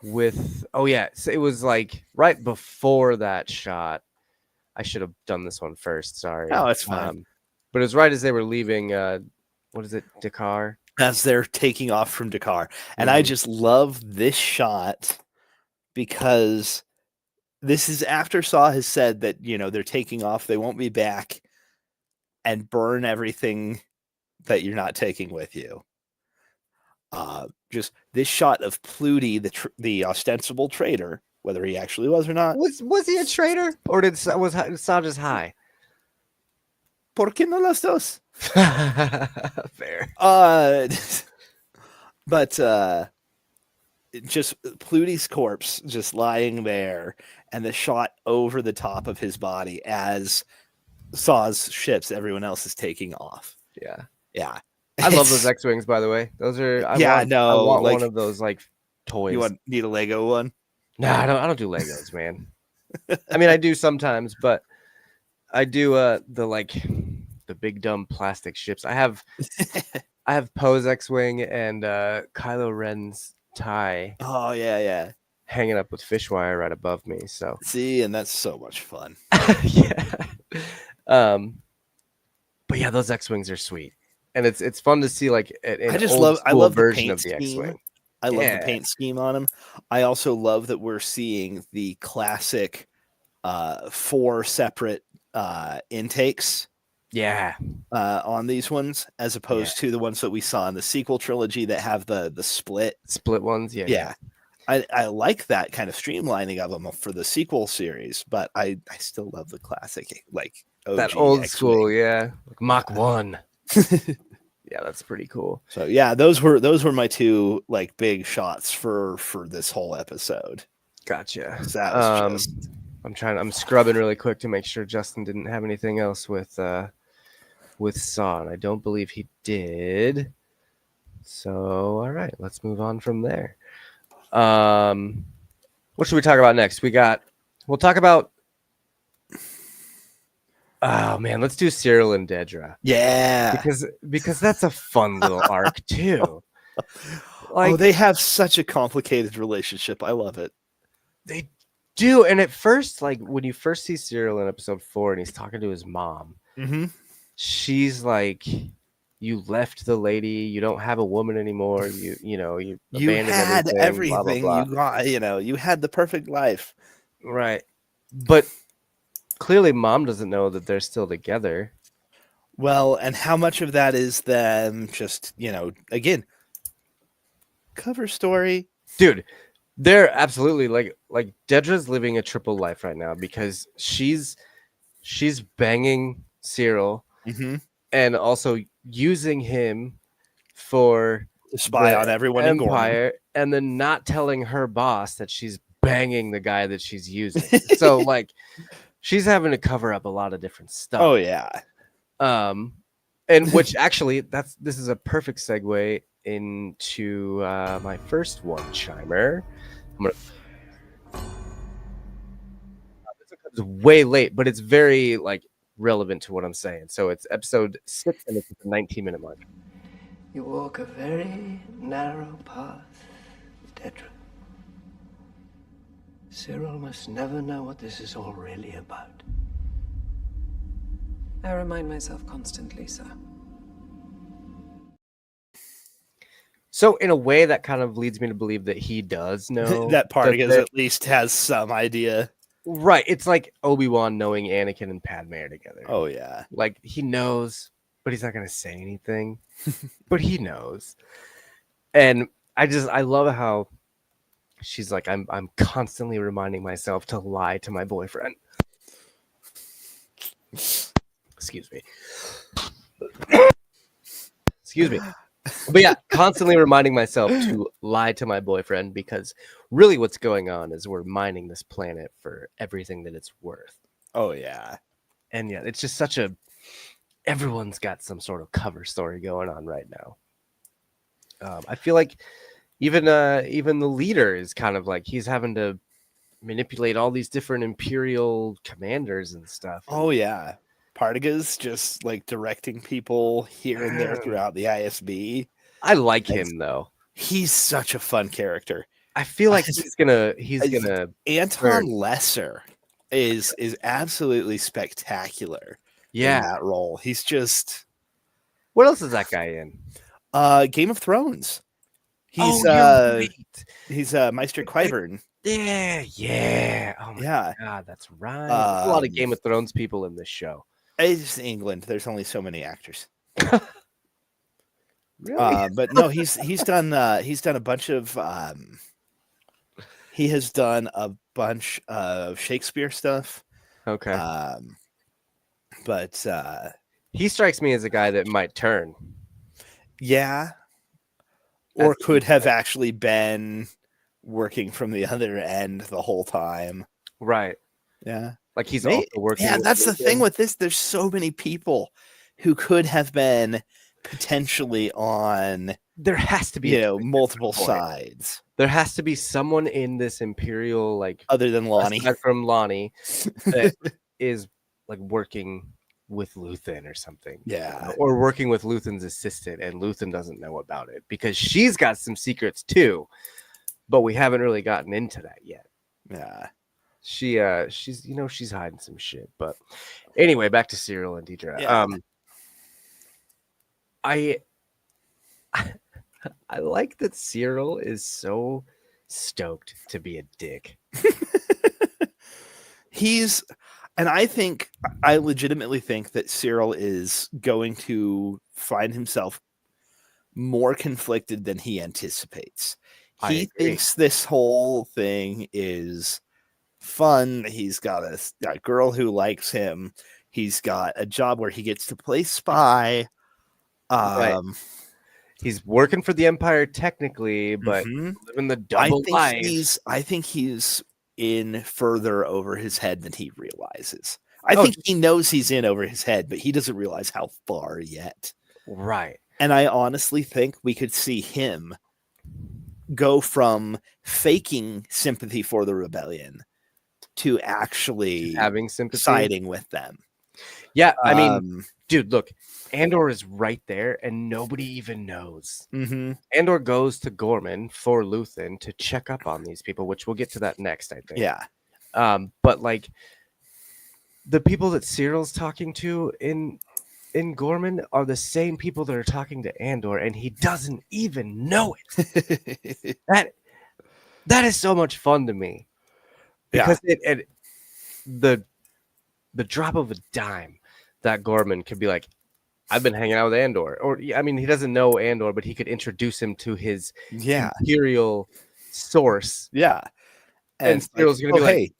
with so it was like right before that shot. I should have done this one first, sorry. Oh, it's fine. But it was right as they were leaving what is it, Dakar? As they're taking off from Dakar. And I just love this shot because this is after Saw has said that, they're taking off, they won't be back, and burn everything that you're not taking with you. Just this shot of Pluty, the ostensible traitor, whether he actually was or not. Was he a traitor, or was Saw just high? ¿Por qué no las dos? Fair. But just Pluty's corpse just lying there, and the shot over the top of his body as Saw's ships, everyone else is taking off. Yeah. I love those X-wings, by the way. Those are I want one of those like toys. You need a Lego one? No, I don't do Legos, man. I mean, I do sometimes, but I do the big dumb plastic ships. I have Poe's X-wing and Kylo Ren's TIE. Oh yeah. Hanging up with fish wire right above me. So see, and that's so much fun. Yeah. But yeah, those X-wings are sweet. And it's fun to see like I love version of the X-wing. I love the paint scheme on them. I also love that we're seeing the classic 4 separate intakes. Yeah. On these ones, as opposed to the ones that we saw in the sequel trilogy that have the split ones. Yeah. I like that kind of streamlining of them for the sequel series, but I still love the classic, like OG that old X-wing. school, like Mach 1. Yeah, that's pretty cool. So yeah, those were my two like big shots for this whole episode. Gotcha. So that was I'm scrubbing really quick to make sure Justin didn't have anything else with Saw, and I don't believe he did. So all right, let's move on from there. What should we talk about next? We'll talk about oh man, let's do Cyril and Dedra. Yeah. Because that's a fun little arc too. They have such a complicated relationship. I love it. They do. And at first, like when you first see Cyril in episode 4 and he's talking to his mom, she's like, you left the lady, you don't have a woman anymore, you abandoned had everything, blah, blah, blah. You got, you had the perfect life. Right. But clearly mom doesn't know that they're still together. Well, and how much of that is them just, again, cover story? Dude, they're absolutely like Dedra's living a triple life right now because she's banging Cyril and also using him to spy on everyone in Empire, and then not telling her boss that she's banging the guy that she's using. So like she's having to cover up a lot of different stuff. Oh yeah. And which actually this is a perfect segue into my first one chimer. This comes way late, but it's very like relevant to what I'm saying. So it's episode 6 and it's a 19-minute mark. You walk a very narrow path, Dedra. Cyril must never know what this is all really about. I remind myself constantly, sir. So in a way, that kind of leads me to believe that he does know That Partagas at least has some idea. Right. It's like Obi-Wan knowing Anakin and Padme are together. Oh yeah. Like he knows, but he's not going to say anything. But he knows. And I love how she's like, I'm constantly reminding myself to lie to my boyfriend. Excuse me. Excuse me. But yeah, constantly reminding myself to lie to my boyfriend, because really what's going on is we're mining this planet for everything that it's worth. Oh yeah. And yeah, it's just everyone's got some sort of cover story going on right now. I feel like even the leader is kind of like he's having to manipulate all these different Imperial commanders and stuff. Oh yeah. Partagas just like directing people here and there throughout the ISB. I like him though. He's such a fun character. I feel like he's gonna Anton Lesser is absolutely spectacular. Yeah, in that role. He's just. What else is that guy in? Game of Thrones. He's he's Maester Qyburn. Yeah. Oh my god, that's right. There's a lot of Game of Thrones people in this show. It's England. There's only so many actors. Really? But no, he's done a bunch of he has done a bunch of Shakespeare stuff. Okay. But he strikes me as a guy that might turn. Yeah. Or could have actually been working from the other end the whole time. Right. Yeah. Like he's also working. Yeah, that's the thing with this. There's so many people who could have been potentially on. There has to be multiple sides. There has to be someone in this Imperial, like other than Lonnie, aside from Lonnie, that is like working with Luthen or something. Yeah. Or working with Luthen's assistant, and Luthen doesn't know about it because she's got some secrets too, but we haven't really gotten into that yet. Yeah. She's hiding some shit. But anyway, back to Cyril and Dedra. Yeah. I like that Cyril is so stoked to be a dick. I legitimately think that Cyril is going to find himself more conflicted than he anticipates. He thinks this whole thing is fun. He's got a girl who likes him. He's got a job where he gets to play spy. Right. He's working for the Empire technically, but living the double life. I think he's in further over his head than he realizes. I think he knows he's in over his head, but he doesn't realize how far yet. Right. And I honestly think we could see him go from faking sympathy for the rebellion to actually having sympathy, siding with them. Yeah, I mean, dude, look, Andor is right there, and nobody even knows. Mm-hmm. Andor goes to Gorman for Luthen to check up on these people, which we'll get to that next, I think. Yeah. But like the people that Cyril's talking to in Gorman are the same people that are talking to Andor, and he doesn't even know it. that is so much fun to me, because the drop of a dime that Gorman could be like, I've been hanging out with Andor, or I mean, he doesn't know Andor, but he could introduce him to his Imperial source. Yeah, and Cyril's gonna be like,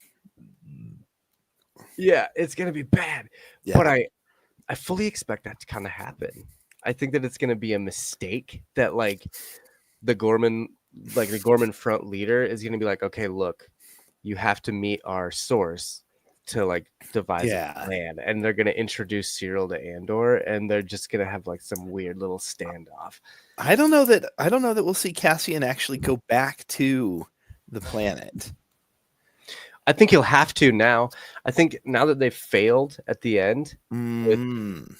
yeah, it's gonna be bad. Yeah. But I fully expect that to kind of happen. I think that it's gonna be a mistake that like the Gorman front leader is gonna be like, okay, look, you have to meet our source to like devise a plan, and they're gonna introduce Cyril to Andor, and they're just gonna have like some weird little standoff. I don't know that we'll see Cassian actually go back to the planet. I think he'll have to now. I think now that they've failed at the end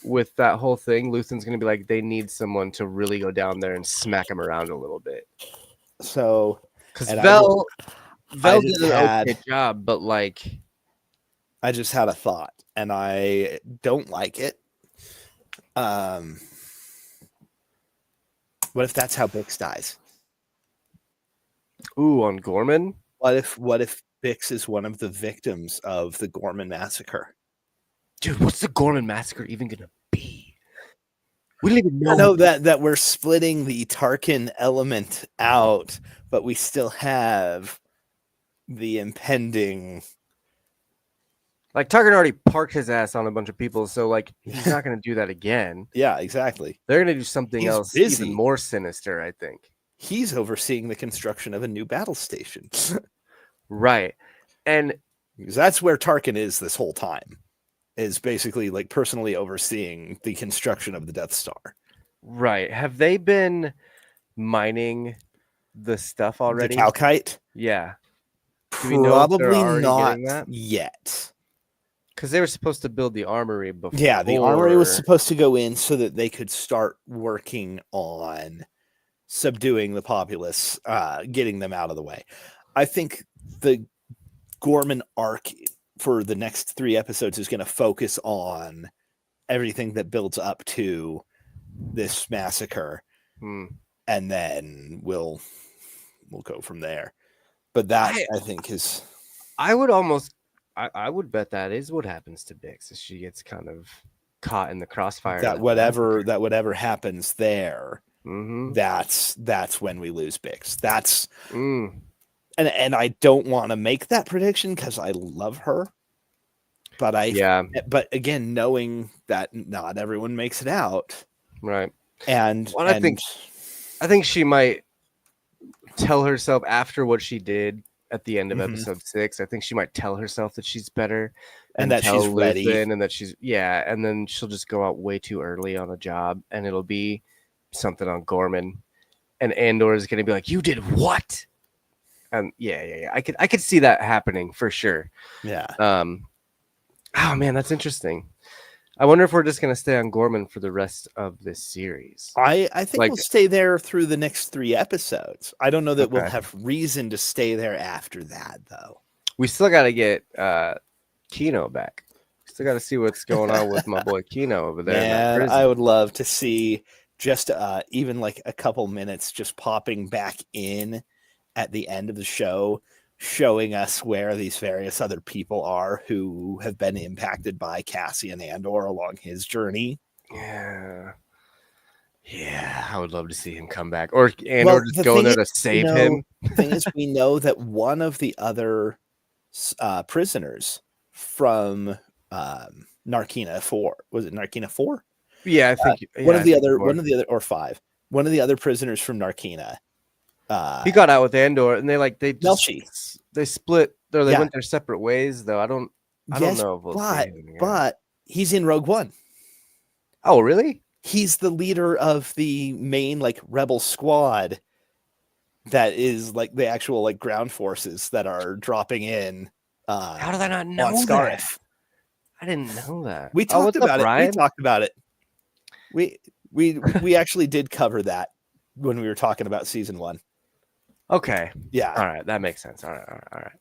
with that whole thing, Luthen's going to be like, they need someone to really go down there and smack him around a little bit. So, because Vel did an okay job, but like, I just had a thought, and I don't like it. What if that's how Bix dies? Ooh, on Gorman? What if Bix is one of the victims of the Gorman massacre? Dude, what's the Gorman massacre even gonna be? We don't even know. I know that we're splitting the Tarkin element out, but we still have the impending. Like, Tarkin already parked his ass on a bunch of people, so like he's not gonna do that again. Yeah, exactly. They're gonna do something else even more sinister, I think. He's overseeing the construction of a new battle station. Right. And that's where Tarkin is this whole time, is basically like personally overseeing the construction of the Death Star. Right. Have they been mining the stuff already? The Talkite? Yeah. Probably not yet. Because they were supposed to build the armory before. Yeah, the armory was supposed to go in so that they could start working on subduing the populace, getting them out of the way. I think the Gorman arc for the next 3 episodes is going to focus on everything that builds up to this massacre, and then we'll go from there. But that I think is, I would bet that is what happens to Bix as she gets kind of caught in the crossfire. That whatever happens there, that's when we lose Bix. That's and I don't want to make that prediction because I love her, but but again, knowing that not everyone makes it out, right? And I think she might tell herself after what she did at the end of episode 6. I think she might tell herself that she's better and that she's ready, and that she's and then she'll just go out way too early on a job, and it'll be something on Gorman, and Andor is going to be like, "You did what?" And I could see that happening for sure. Yeah. Oh man, that's interesting. I wonder if we're just gonna stay on Gorman for the rest of this series. I think we'll stay there through the next 3 episodes. I don't know that we'll have reason to stay there after that, though. We still got to get Kino back. Still got to see what's going on with my boy Kino over there. Man, I would love to see just even like a couple minutes just popping back in at the end of the show, showing us where these various other people are who have been impacted by Cassian Andor along his journey. Yeah, I would love to see him come back, or Andor just go there to save him. The thing is, we know that one of the other prisoners from Narkina 4, was it Narkina 4? Yeah, I think one of the other or 5. One of the other prisoners from Narkina. He got out with Andor, and they split. Or they went their separate ways, though. I don't know if we'll see him again. But he's in Rogue One. Oh, really? He's the leader of the main like rebel squad. That is like the actual like ground forces that are dropping in. How did I not know on that? I didn't know that. We talked about it. We talked about it. We actually did cover that when we were talking about season 1. Okay. Yeah. All right. That makes sense. All right.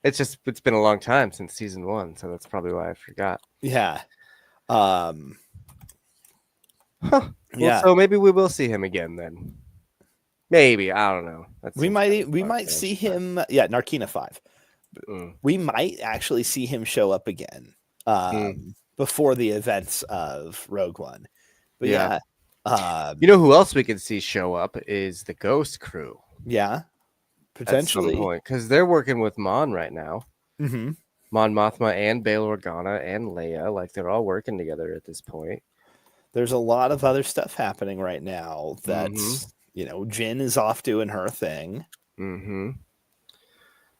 It's been a long time since season 1, so that's probably why I forgot. Yeah. Well, so maybe we will see him again then. Maybe, I don't know. We might see him. Yeah, Narkina 5. We might actually see him show up again before the events of Rogue One. But yeah. You know who else we could see show up is the Ghost crew. Yeah, potentially, because they're working with Mon right now. Mm-hmm. Mon Mothma and Bail Organa and Leia, like they're all working together at this point. There's a lot of other stuff happening right now. That's Jyn is off doing her thing. Mm-hmm.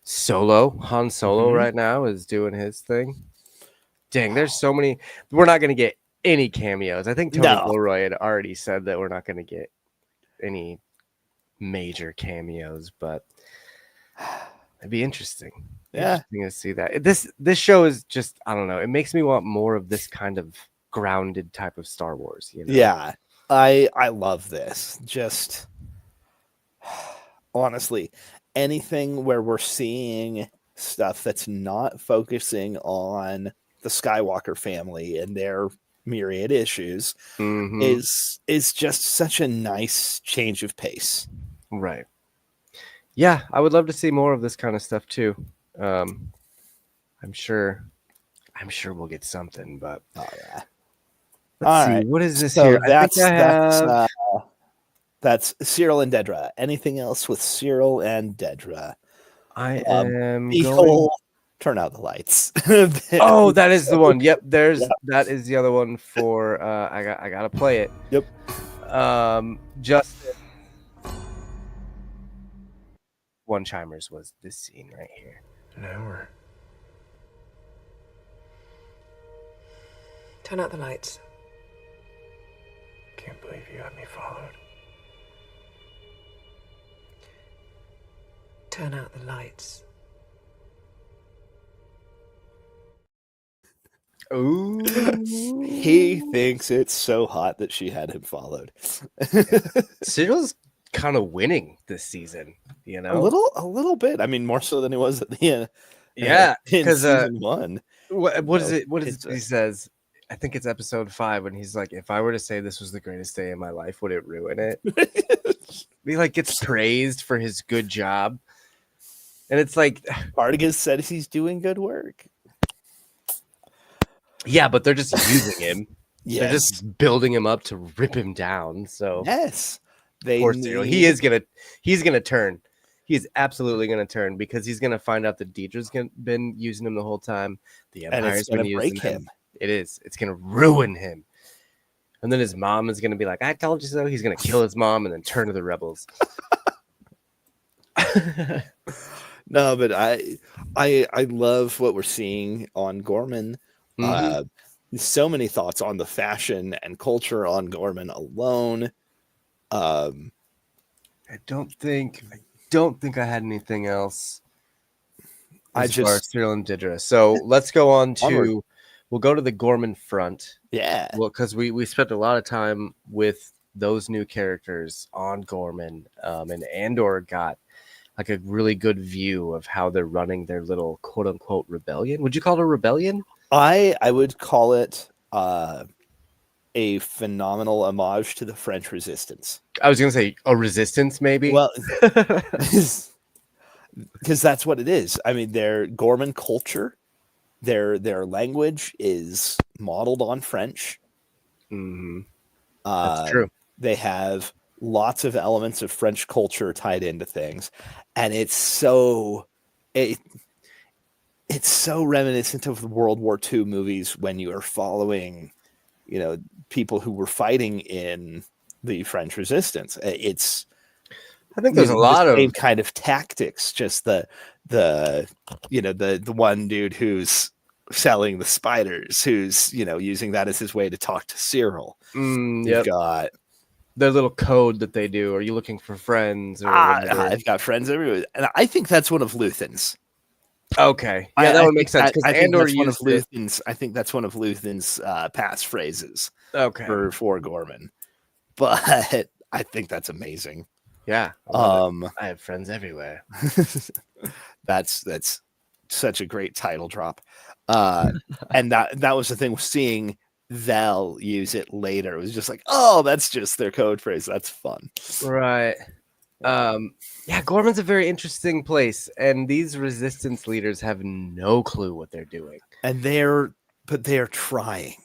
Han Solo Mhm. right now is doing his thing. Dang, there's so many. We're not going to get any cameos. I think Tony No. Gilroy had already said that we're not going to get any major cameos, but it'd be interesting. Yeah. Interesting to see that. This show is just, I don't know. It makes me want more of this kind of grounded type of Star Wars. You know? Yeah. I love this. Just honestly, anything where we're seeing stuff that's not focusing on the Skywalker family and their myriad issues Mhm. is just such a nice change of pace. Right. Yeah, I would love to see more of this kind of stuff too. I'm sure we'll get something, but Oh yeah. let's All see. right. What is this So here? I think I have. that's Cyril and Dedra. Anything else with Cyril and Dedra? I am going. Behold, turn out the lights. Oh, that is the one. Yep, Yeah. that is the other one for I gotta play it. Yep. Just one chimers was this scene right here. An hour. Turn out the lights. Can't believe you had me followed. Turn out the lights. Ooh. He thinks it's so hot that she had him followed. Cyril's kind of winning this season, you know? A little bit. I mean, more so than he was at the end. Yeah, in because season 1. what is it? What is it's he says? I think it's episode 5 when he's like, "If I were to say this was the greatest day in my life, would it ruin it?" He like gets praised for his good job, and it's like, Artigas said he's doing good work. yeah, but they're just using him. Yes. They're just building him up to rip him down. So Yes. They poor Cyril. He's gonna turn. He's absolutely gonna turn because he's gonna find out that Deidre's been using him the whole time. The and Empire's it's gonna been break using him. It is. It's gonna ruin him. And then his mom is gonna be like, "I told you so." He's gonna kill his mom and then turn to the rebels. No, but I love what we're seeing on Gorman. So many thoughts on the fashion and culture on Gorman alone. I don't think I had anything else. As far as Cyril and Didra. So let's go on to. Onward. We'll go to the Gorman front. Yeah. Well, because we spent a lot of time with those new characters on Gorman, and Andor got like a really good view of how they're running their little quote unquote rebellion. Would you call it a rebellion? I would call it a phenomenal homage to the French Resistance. I was gonna say a resistance, maybe. Well, because that's what it is. I mean, their Gorman culture, their language is modeled on French. That's true. They have lots of elements of French culture tied into things, and it's so reminiscent of the World War II movies when you are following, people who were fighting in the French Resistance. It's I think there's a lot the of same kind of tactics. Just the one dude who's selling the spiders, who's using that as his way to talk to Cyril. You've got their little code that they do. Are you looking for friends? Or I've got friends everywhere, and I think that's one of Luthen's. Okay, yeah, that would make sense because Andor that's one of used it. Luthen's. I think that's one of Luthen's passphrases. Okay, for Gorman, but I think that's amazing. Yeah, I have friends everywhere. That's such a great title drop, and that was the thing with seeing Val use it later. It was just like, oh, that's just their code phrase. That's fun, right? Yeah, Gorman's a very interesting place, and these resistance leaders have no clue what they're doing, and they're trying.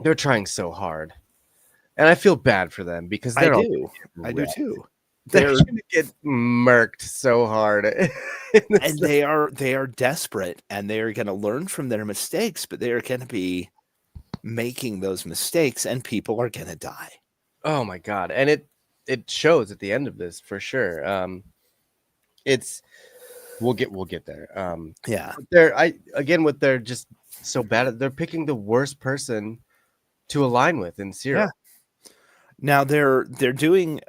They're trying so hard, and I feel bad for them because I do too. They're going to get murked so hard, and they are desperate, and they are going to learn from their mistakes, but they are going to be making those mistakes, and people are going to die. Oh my god! And it shows at the end of this for sure. It's We'll get there. Yeah. With they're just so bad at they're picking the worst person to align with in Cyril. Now they're doing,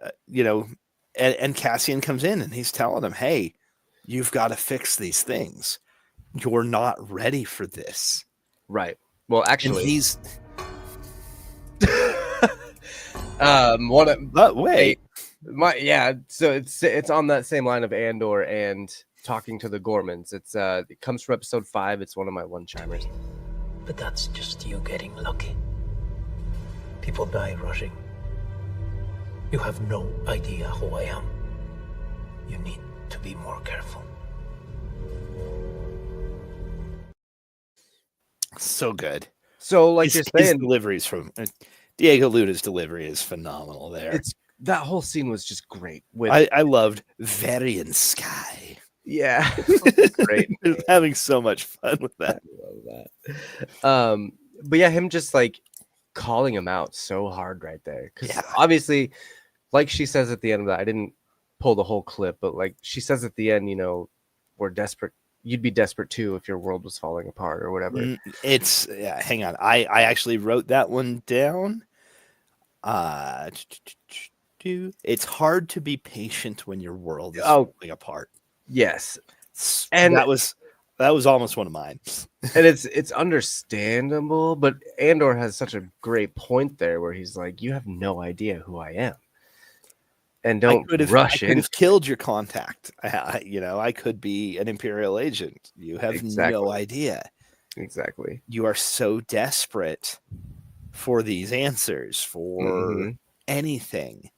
and Cassian comes in and he's telling them, "Hey, you've got to fix these things. You're not ready for this." Right. Well, And actually, he's, one of but wait, so it's on that same line of Andor and talking to the Gormans. It comes from episode 5. It's one of my one-chimers. But that's just you getting lucky. People die rushing. You have no idea who I am. You need to be more careful. so good. So, like His you're his saying, deliveries from Diego Luna's delivery is phenomenal there. it's that whole scene was just great. With I loved Varian Sky. yeah, great. Having so much fun with that. I love that. But yeah, him just like calling him out so hard right there, because obviously, like she says at the end of that, I didn't pull the whole clip, but like she says at the end, we're desperate. You'd be desperate too if your world was falling apart or whatever. Hang on. I actually wrote that one down. It's hard to be patient when your world is falling apart. Yes, and that was almost one of mine. And it's understandable, but Andor has such a great point there where he's like, you have no idea who I am. And don't rush in. I could have killed your contact. I could be an Imperial agent. You have no idea. Exactly. You are so desperate for these answers, for anything.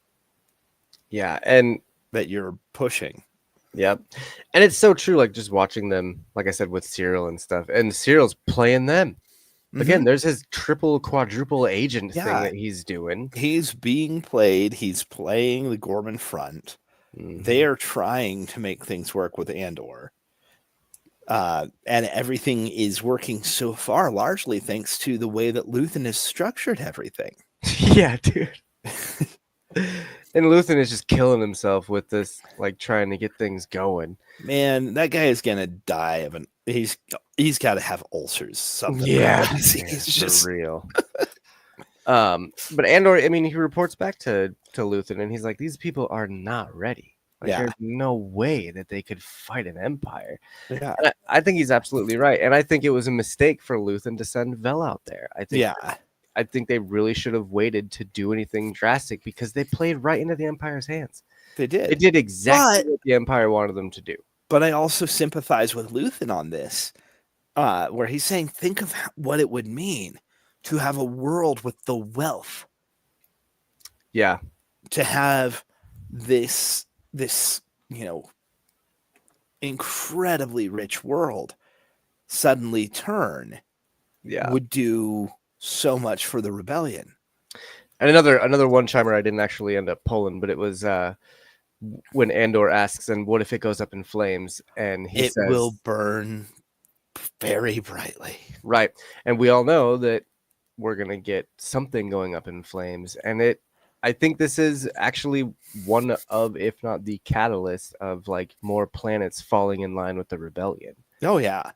Yeah, and that you're pushing. Yep. And it's so true, like just watching them, like I said, with Cyril and stuff. And Cyril's playing them. Again, there's his triple, quadruple agent thing that he's doing. He's being played. He's playing the Gorman front. They are trying to make things work with Andor. And everything is working so far, largely thanks to the way that Luthen has structured everything. Yeah, dude. And Luthen is just killing himself with this, like trying to get things going. Man, that guy is gonna die of he's got to have ulcers. Something. Yeah, he's just real. But Andor, I mean, he reports back to Luthen, and he's like, "These people are not ready. Like, there's no way that they could fight an empire." Yeah, and I think he's absolutely right, and I think it was a mistake for Luthen to send Vel out there. I think they really should have waited to do anything drastic because they played right into the Empire's hands. They did. They did exactly what the Empire wanted them to do. But I also sympathize with Luthen on this, where he's saying, think of what it would mean to have a world with the wealth. Yeah. To have this incredibly rich world suddenly turn. Yeah. Would do so much for the rebellion. And another one-chimer I didn't actually end up pulling, but it was when Andor asks, and what if it goes up in flames? And he says, it will burn very brightly. Right. And we all know that we're going to get something going up in flames. And I think this is actually one of, if not the catalyst of like more planets falling in line with the rebellion. Oh, yeah.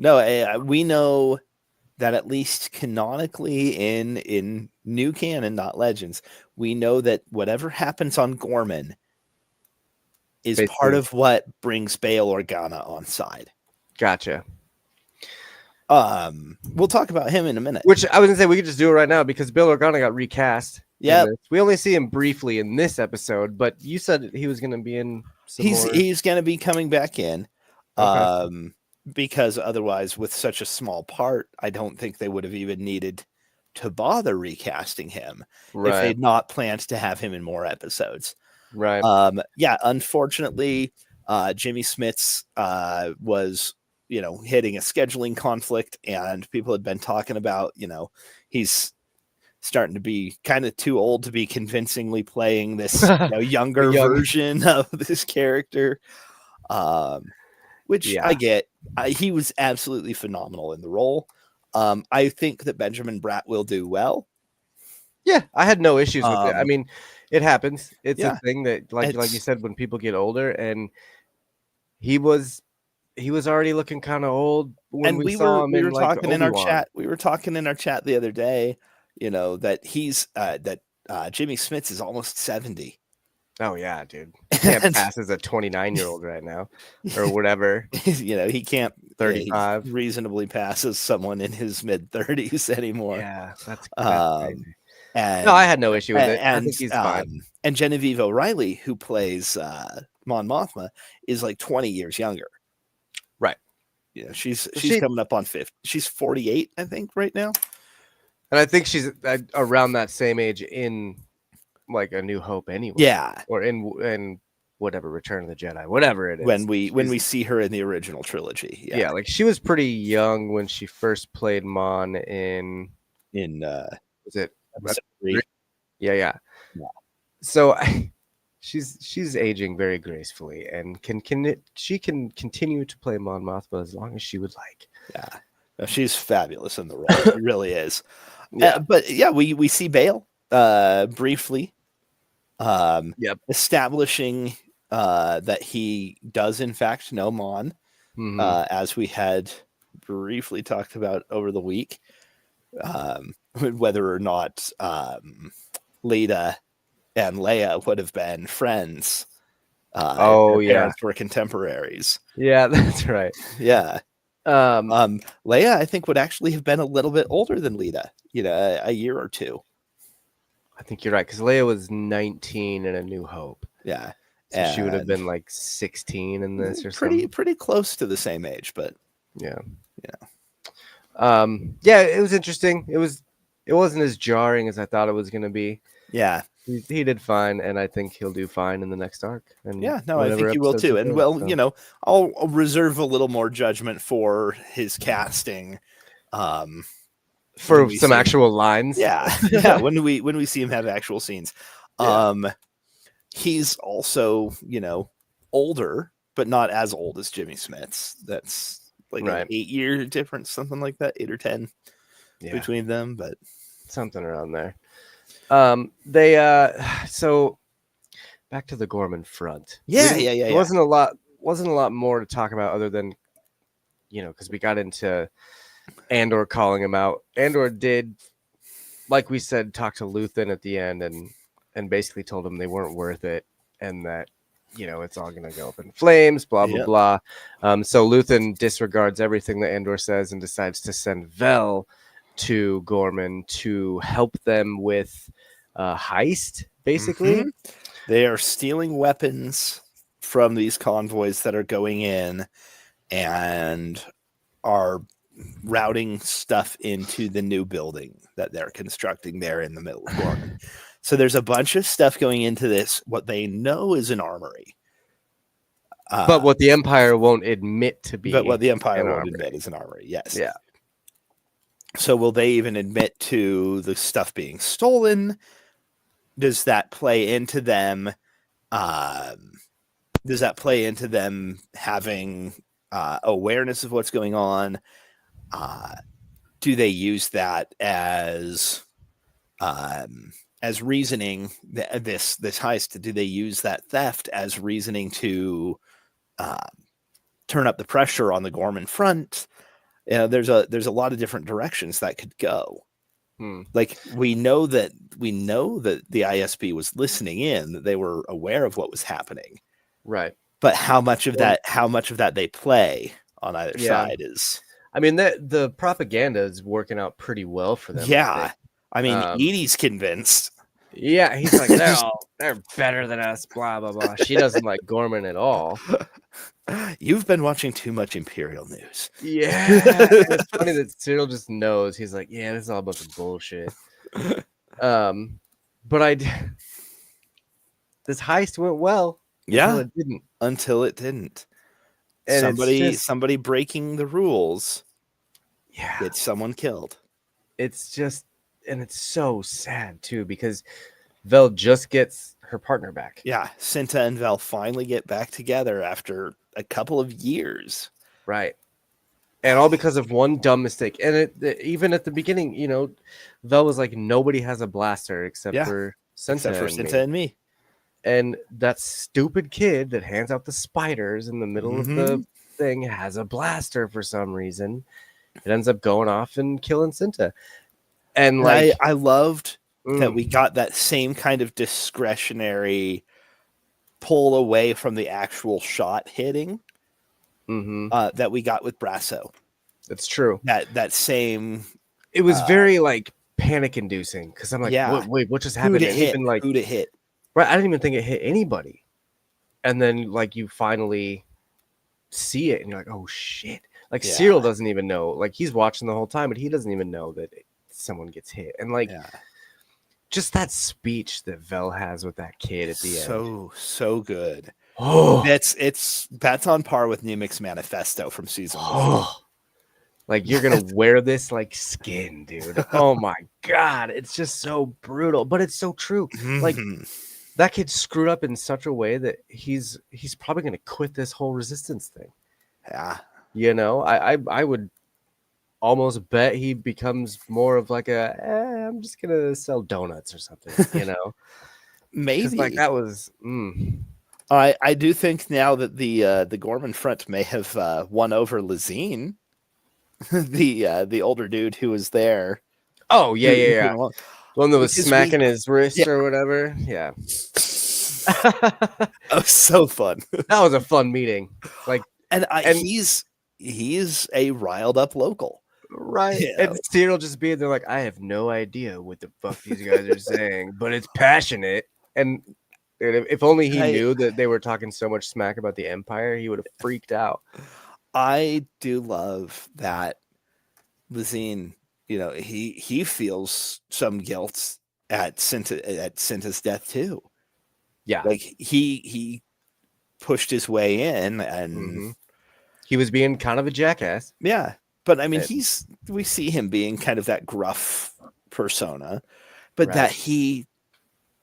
No, we know that at least canonically in new canon, not Legends, we know that whatever happens on Gorman is basically part of what brings Bail Organa on side. Gotcha. We'll talk about him in a minute. Which I was gonna say we could just do it right now because Bail Organa got recast. Yeah, we only see him briefly in this episode, but you said he was gonna be in. He's gonna be coming back in. Okay. Because otherwise, with such a small part, I don't think they would have even needed to bother recasting him if they'd not planned to have him in more episodes. Right. Unfortunately, Jimmy Smits was, hitting a scheduling conflict, and people had been talking about, he's starting to be kind of too old to be convincingly playing this younger version of this character. Which I get. He was absolutely phenomenal in the role. I think that Benjamin Bratt will do well. Yeah, I had no issues with it. I mean, it happens. It's a thing that, like you said, when people get older, and he was already looking kind of old when And we saw him we in were like talking in our Obi-Wan. chat. We were talking in our chat the other day, you know, that he's that Jimmy Smits is almost 70. Oh yeah, dude. He can't And- pass as a 29-year-old right now or whatever. You know, he can't 35. reasonably pass as someone in his mid 30s anymore. Yeah, that's Um, crazy. and No, I had no issue with it. I and think he's fine. and Genevieve O'Reilly, who plays Mon Mothma, is like 20 years younger. Right. You know, she's she- coming up on 50. She's 48, I think, right now. And I think she's around that same age in like A New Hope anyway. Yeah. Or in whatever Return of the Jedi, whatever it is. When we see her in the original trilogy. Yeah, like she was pretty young when she first played Mon in was it episode 3. Yeah. So she's aging very gracefully and she can continue to play Mon Mothma as long as she would like. Yeah. No, she's fabulous in the role. She really is. Yeah. But yeah, we see Bale briefly establishing that he does in fact know Mon, as we had briefly talked about over the week, whether or not Leda and Leia would have been friends. Their parents were contemporaries. Yeah, that's right. Yeah. Leia, I think, would actually have been a little bit older than Leda, you know, a year or two. I think you're right, because Leia was 19 in A New Hope. Yeah. So she would have been like 16 in this or something. Pretty close to the same age, but yeah. Yeah, it was interesting. It wasn't as jarring as I thought it was gonna be. Yeah. He did fine, and I think he'll do fine in the next arc. And yeah, no, I think he will too. And you know, I'll reserve a little more judgment for his casting. For some actual lines. Yeah. Yeah. when we see him have actual scenes. Yeah. He's also, you know, older, but not as old as Jimmy Smits. That's like an 8-year difference, something like that, 8 or 10 between them, but something around there. So back to the Gorman front. Yeah. There wasn't a lot more to talk about other than, you know, because we got into Andor calling him out. Andor did, like we said, talk to Luthen at the end and basically told him they weren't worth it and that, you know, it's all gonna go up in flames, blah blah blah. So Luthen disregards everything that Andor says and decides to send Vel to Gorman to help them with heist, basically. They are stealing weapons from these convoys that are going in and are routing stuff into the new building that they're constructing there in the middle of Gorman. So there's a bunch of stuff going into this, what they know is an armory. But what the Empire won't admit to be. But what the Empire won't admit is an armory, yes. Yeah. So will they even admit to the stuff being stolen? Does that play into them? Does that play into them having awareness of what's going on? Do they use that as reasoning? This heist? Do they use that theft as reasoning to turn up the pressure on the Gorman front? You know, there's a lot of different directions that could go. Like we know that the ISB was listening in, that they were aware of what was happening. Right. But how much of that they play on either side is. I mean, the propaganda is working out pretty well for them. Yeah. I mean, Edie's convinced. Yeah, he's like, they're better than us, blah blah blah. She doesn't like Gorman at all. You've been watching too much Imperial news. Yeah. It's funny that Cyril just knows. He's like, yeah, this is all a bunch of bullshit. But this heist went well. Yeah. Until it didn't. And somebody breaking the rules. Yeah. Gets someone killed. It's just, and it's so sad too, because Vel just gets her partner back. Yeah. Cinta and Vel finally get back together after a couple of years. Right. And all because of one dumb mistake. And even at the beginning, you know, Vel was like, nobody has a blaster except for Cinta and me. And that stupid kid that hands out the spiders in the middle of the thing has a blaster for some reason. It ends up going off and killing Cinta. And like, I loved that we got that same kind of discretionary pull away from the actual shot hitting that we got with Brasso. It's true. That same. It was very like panic inducing because I'm like, wait, what just happened? Who'd it hit? Right, I didn't even think it hit anybody. And then like you finally see it and you're like, oh shit. Like Cyril doesn't even know. Like he's watching the whole time, but he doesn't even know that someone gets hit. And like just that speech that Vel has with that kid at the end. So good. Oh, that's on par with Nemec's manifesto from season 1. Like you're gonna wear this like skin, dude. Oh my god, it's just so brutal, but it's so true. Like that kid screwed up in such a way that he's probably gonna quit this whole resistance thing. Yeah, you know, I would almost bet he becomes more of like I'm just gonna sell donuts or something. You know, maybe like that was. I do think now that the Gorman front may have won over Lazine. the older dude who was there. Oh yeah. One that was smacking his wrist or whatever. Yeah. Oh, so fun. That was a fun meeting. Like, and he's a riled up local, right? Yeah. And Cyril just being there, like, I have no idea what the fuck these guys are saying, but it's passionate. And if only he knew that they were talking so much smack about the Empire, he would have freaked out. I do love that Lazine, you know, he feels some guilt at Cinta's death too. Yeah. Like he pushed his way in and he was being kind of a jackass. Yeah. But I mean, we see him being kind of that gruff persona, but that he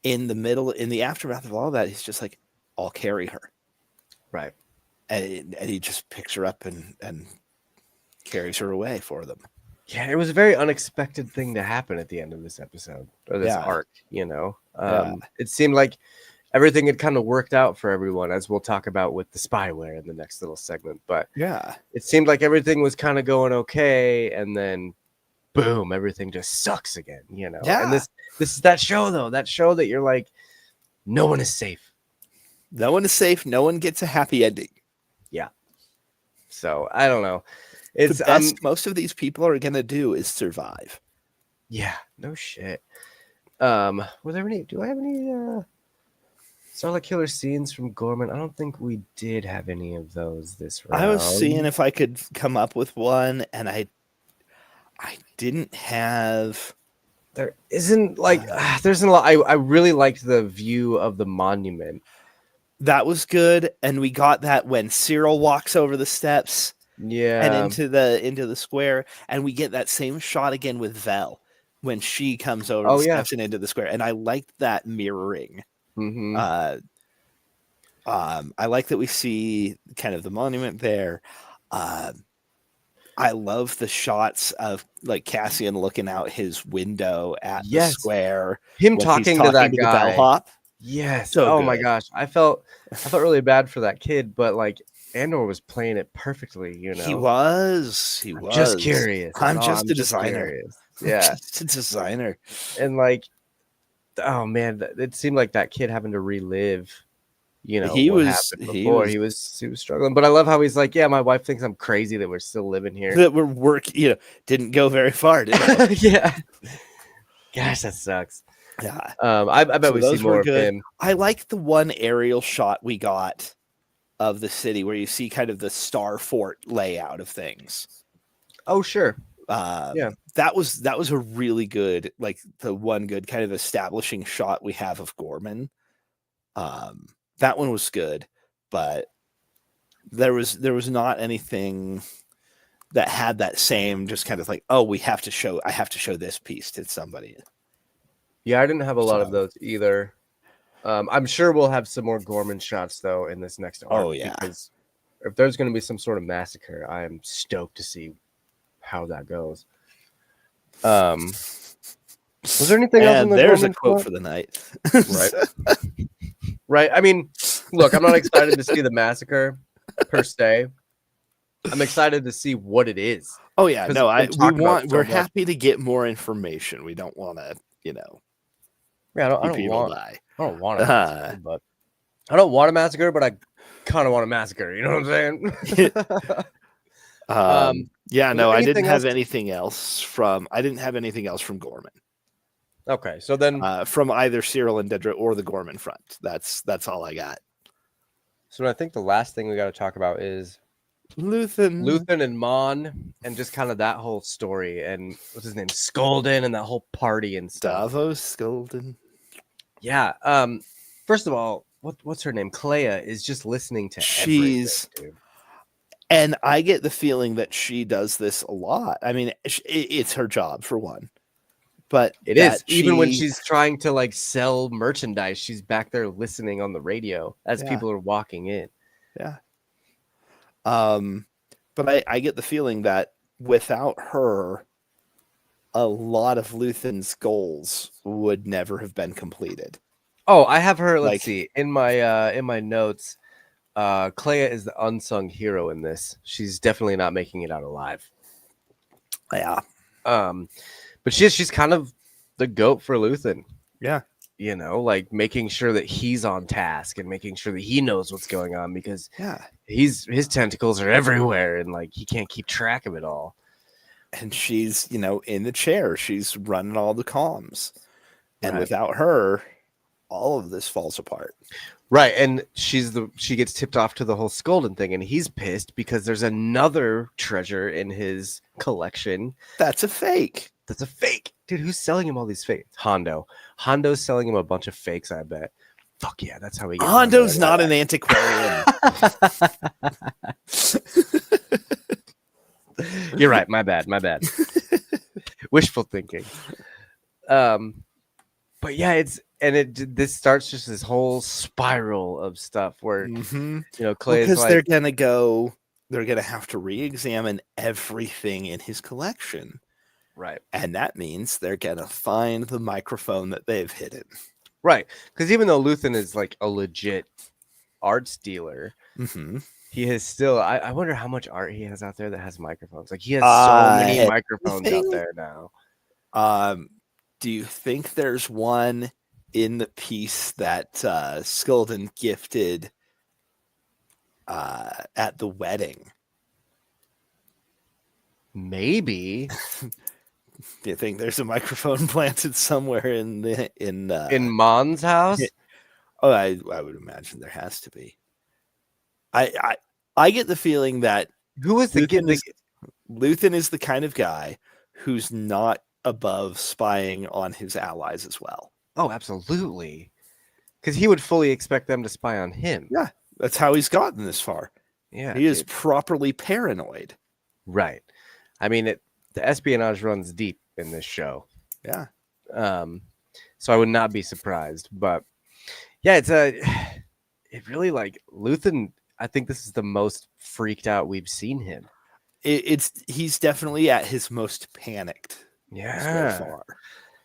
in the aftermath of all that, he's just like, I'll carry her. Right. And he just picks her up and carries her away for them. Yeah, it was a very unexpected thing to happen at the end of this episode or this arc, you know. It seemed like everything had kind of worked out for everyone, as we'll talk about with the spyware in the next little segment. But it seemed like everything was kind of going okay, and then boom, everything just sucks again, you know. And this is that show though, that you're like, no one is safe. No one is safe. No one gets a happy ending. Yeah. So I don't know. It's the best most of these people are gonna do is survive. Yeah, no shit. Were there any? Do I have any Starlight Killer scenes from Gorman? I don't think we did have any of those this round. I was seeing if I could come up with one, and I didn't have. There isn't like there's a lot. I really liked the view of the monument. That was good, and we got that when Cyril walks over the steps. Yeah, and into the square, and we get that same shot again with Vel when she comes over the steps and into the square, and I liked that mirroring. I like that we see kind of the monument there. I love the shots of like Cassian looking out his window at the square. Him talking to that guy. The bellhop. Yes. So my gosh, I felt really bad for that kid, but like Andor was playing it perfectly, you know. He was. Just curious. I'm just a designer. Yeah, just a designer. And like, oh man, it seemed like that kid having to relive, you know, he was struggling. But I love how he's like, yeah, my wife thinks I'm crazy that we're still living here. That we're working, you know, didn't go very far, did it? Yeah. Gosh, that sucks. Yeah. I bet we see more of him. I like the one aerial shot we got of the city where you see kind of the Star Fort layout of things. Oh, sure. Yeah, that was a really good, like the one good kind of establishing shot we have of Gorman. That one was good, but there was not anything that had that same just kind of like, oh, I have to show this piece to somebody. Yeah, I didn't have a lot of those either. I'm sure we'll have some more Gorman shots though in this next arc. Oh yeah, because if there's going to be some sort of massacre, I am stoked to see how that goes. Was there anything else in the there's Gorman a quote plot? for the night, right? Right. I mean, look, I'm not excited to see the massacre per se. I'm excited to see what it is. Oh yeah, 'Cause no, it's been talked about so we're much. happy to get more information. We don't want to, Yeah, I see don't people want. die. I don't want a massacre, but I don't want a massacre, but I kind of want a massacre. You know what I'm saying? Yeah, Was no, there I didn't anything have else? anything else from. I didn't have anything else from Gorman. Okay, so then, From either Cyril and Dedra or the Gorman front. That's all I got. so I think the last thing we got to talk about is Luthen. and Mon, and just kind of that whole story, and what's his name, Skolden, and that whole party and stuff. Davos Skolden. Yeah. First of all, what's her name? Clea is just listening to everything, dude. And I get the feeling that she does this a lot. I mean, it's her job for one. But It is. Even when she's trying to like sell merchandise, she's back there listening on the radio as people are walking in. Yeah. But I get the feeling that without her, a lot of Luthen's goals would never have been completed. Oh, I have her. Let's see. In my notes, Clea is the unsung hero in this. She's definitely not making it out alive. Yeah. But she's kind of the goat for Luthen. Yeah. You know, like making sure that he's on task and making sure that he knows what's going on, because his tentacles are everywhere and like he can't keep track of it all. And she's, in the chair. She's running all the comms. And without her, all of this falls apart. Right, and she gets tipped off to the whole Skolden thing, and he's pissed because there's another treasure in his collection. That's a fake. Dude, who's selling him all these fakes? Hondo's selling him a bunch of fakes, I bet. Fuck yeah, that's how we get Hondo's not an antiquarian. You're right, my bad. Wishful thinking. But yeah, this starts just this whole spiral of stuff where Clay's because they're gonna have to re-examine everything in his collection. Right. And that means they're going to find the microphone that they've hidden. Right. Because even though Luthen is like a legit arts dealer, he has still, I wonder how much art he has out there that has microphones. Like he has so many microphones out there now. Do you think there's one in the piece that Skolden gifted at the wedding? Maybe. Do you think there's a microphone planted somewhere in Mon's house? Oh, I would imagine there has to be. I get the feeling that Luthen is the kind of guy who's not above spying on his allies as well. Oh, absolutely. Because he would fully expect them to spy on him. Yeah, that's how he's gotten this far. Yeah, he is properly paranoid. Right. I mean, the espionage runs deep in this show. Yeah. So I would not be surprised. But yeah, it really like Luthen. I think this is the most freaked out we've seen him. He's definitely at his most panicked. Yeah. So far.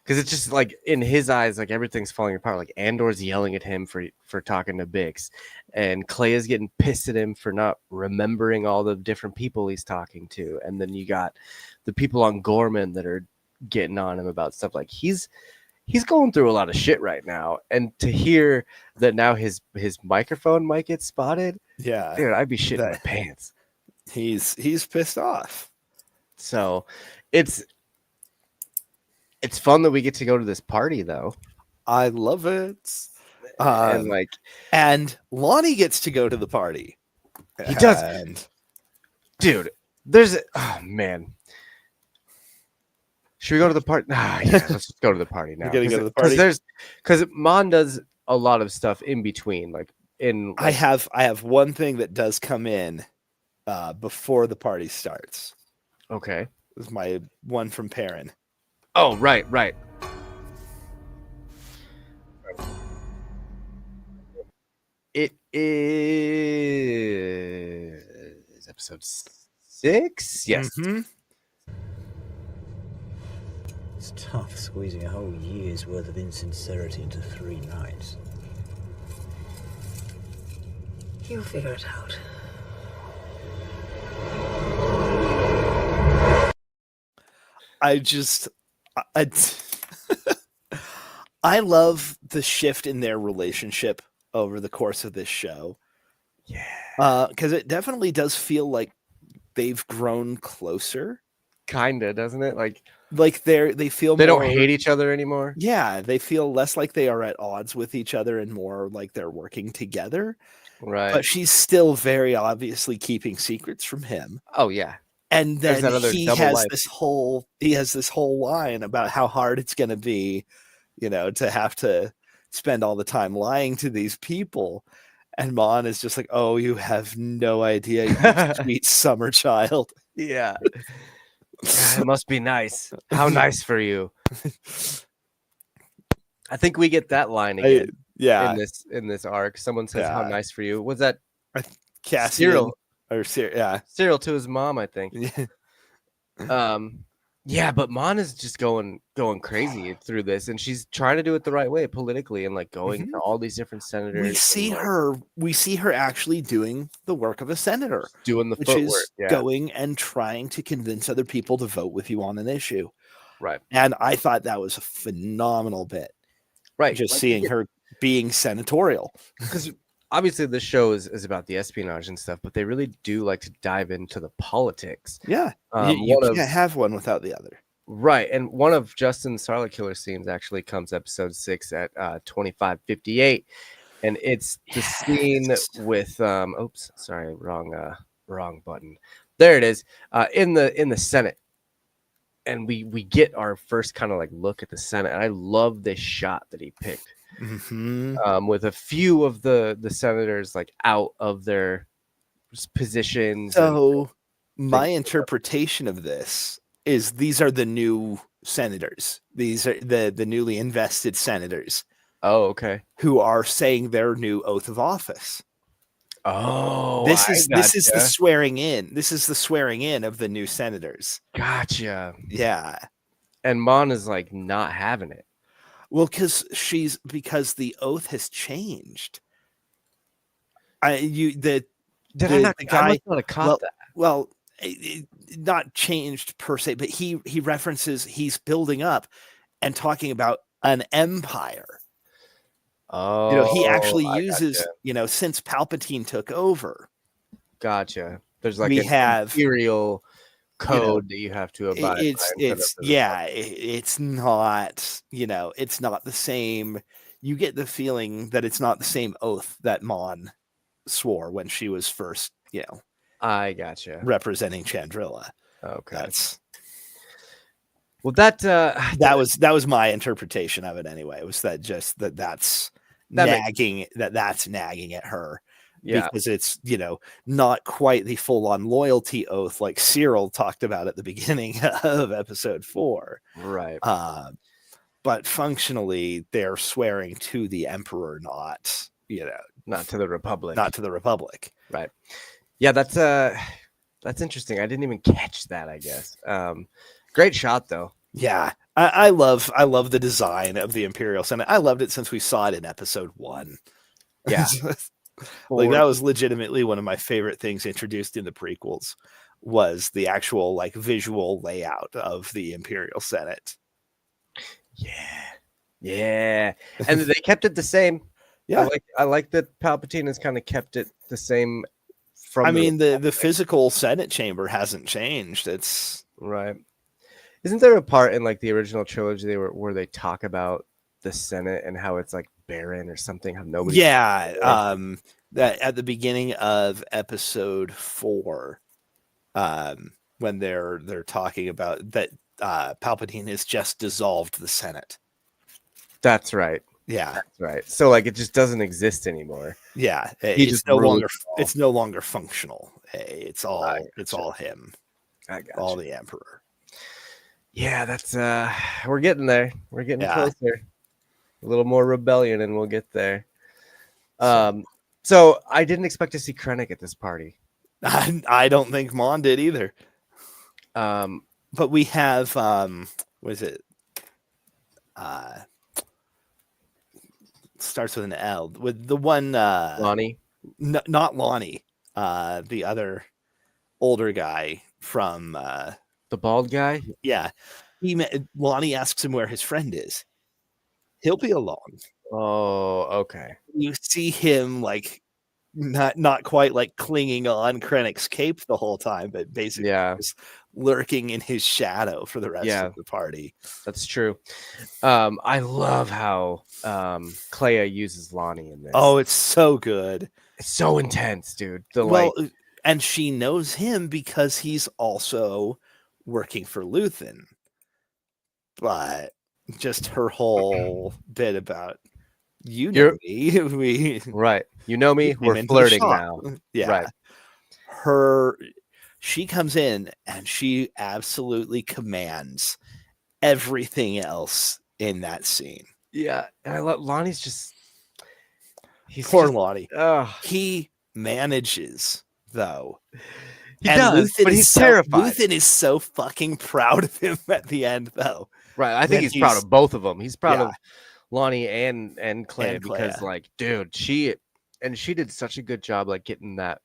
Because it's just like in his eyes, like everything's falling apart. Like Andor's yelling at him for talking to Bix, and Clay is getting pissed at him for not remembering all the different people he's talking to. And then you got the people on Gorman that are getting on him about stuff. Like he's going through a lot of shit right now. And to hear that now his microphone might get spotted, yeah, dude, I'd be shitting my pants. He's pissed off. So it's fun that we get to go to this party, though. I love it. And Lonnie gets to go to the party. He does. Dude, oh man. Should we go to the party? Yeah, let's just go to the party now. We're gonna go to the party. Because Mon does a lot of stuff in between. I have one thing that does come in before the party starts. Okay. This is my one from Perrin. Oh, right. It is episode 6? Yes. Mm-hmm. It's tough squeezing a whole year's worth of insincerity into 3 nights. You'll figure it out. I I love the shift in their relationship over the course of this show. Yeah. Because it definitely does feel like they've grown closer. Kinda, doesn't it? Like they feel they more, don't hate each other anymore. Yeah, they feel less like they are at odds with each other and more like they're working together. Right. But she's still very obviously keeping secrets from him. Oh yeah. And There's then that other he double has life. this whole line about how hard it's going to be, to have to spend all the time lying to these people. And Mon is just like, "Oh, you have no idea, you sweet summer child." Yeah. God, it must be nice. How nice for you. I think we get that line again. Yeah. In this arc. Someone says, "How Yeah. nice for you." Was that Cassian Cyril? yeah. Cyril to his mom, I think. Yeah, but Mon is just going crazy through this, and she's trying to do it the right way politically, and like going to all these different senators. We see her actually doing the work of a senator, doing the which footwork, is going and trying to convince other people to vote with you on an issue. Right. And I thought that was a phenomenal bit. Right. Just seeing her being senatorial. Because obviously this show is about the espionage and stuff, but they really do like to dive into the politics. Yeah. You can't have one without the other. Right. And one of Justin's Starlet Killer scenes actually comes episode 6 at 25:58. And it's the scene with oops, sorry, wrong button. There it is. In the Senate. And we get our first kind of like look at the Senate. And I love this shot that he picked. With a few of the senators like out of their positions. So my interpretation of this is these are the new senators. These are the newly invested senators. Oh, okay. Who are saying their new oath of office. Oh, this is the swearing in. This is the swearing in of the new senators. Gotcha. Yeah. And Mon is like not having it. Well, because the oath has changed. The guy not changed per se, but he references he's building up and talking about an empire. Oh, he actually uses since Palpatine took over. Gotcha. There's like an imperial code that you have to abide by. It's not it's not the same. You get the feeling that it's not the same oath that Mon swore when she was first I gotcha, representing Chandrilla. Okay, that was my interpretation of it anyway. It was that's nagging at her. Yeah. Because it's, not quite the full-on loyalty oath like Cyril talked about at the beginning of episode 4. Right. But functionally, they're swearing to the Emperor, not to the Republic. Not to the Republic. Right. Yeah, that's interesting. I didn't even catch that, I guess. Great shot, though. Yeah. I love the design of the Imperial Senate. I loved it since we saw it in episode 1. Yeah. Like that was legitimately one of my favorite things introduced in the prequels was the actual like visual layout of the Imperial Senate. Yeah. And they kept it the same. Yeah. I like that Palpatine has kind of kept it the same from the physical Senate chamber hasn't changed. It's right. Isn't there a part in like the original trilogy where they talk about the Senate and how it's like barren or something? How nobody. Yeah. That at the beginning of episode 4, when they're talking about that, Palpatine has just dissolved the Senate. That's right. Yeah, that's right. So like it just doesn't exist anymore. Yeah, it's no longer functional. It's all him. I got all the Emperor. Yeah, that's we're getting there. We're getting closer. A little more rebellion and we'll get there. So I didn't expect to see Krennic at this party. I don't think Mon did either. But we have what is it? Starts with an L. With the one Lonnie. not Lonnie, the other older guy from The bald guy. yeah. Lonnie asks him where his friend is. He'll be along. Oh, okay. You see him like not quite like clinging on Krennic's cape the whole time, but basically Yeah. just lurking in his shadow for the rest Yeah. of the party. That's true. I love how Clea uses Lonnie in this. Oh, it's so good. It's so intense, dude. The Well, and she knows him because he's also working for Luthen. But just her whole bit about me, we right. You know me. we came We're into the flirting shop. now. Yeah. Right. She comes in and she absolutely commands everything else in that scene. Yeah, and I love Lonnie's just. Poor Lonnie. Ugh. He manages though. He does, but he's terrified. Luthen is so fucking proud of him at the end, though. Right, I think he's proud of both of them. He's proud of Lonnie and Clea because, like, dude, she did such a good job, like, getting that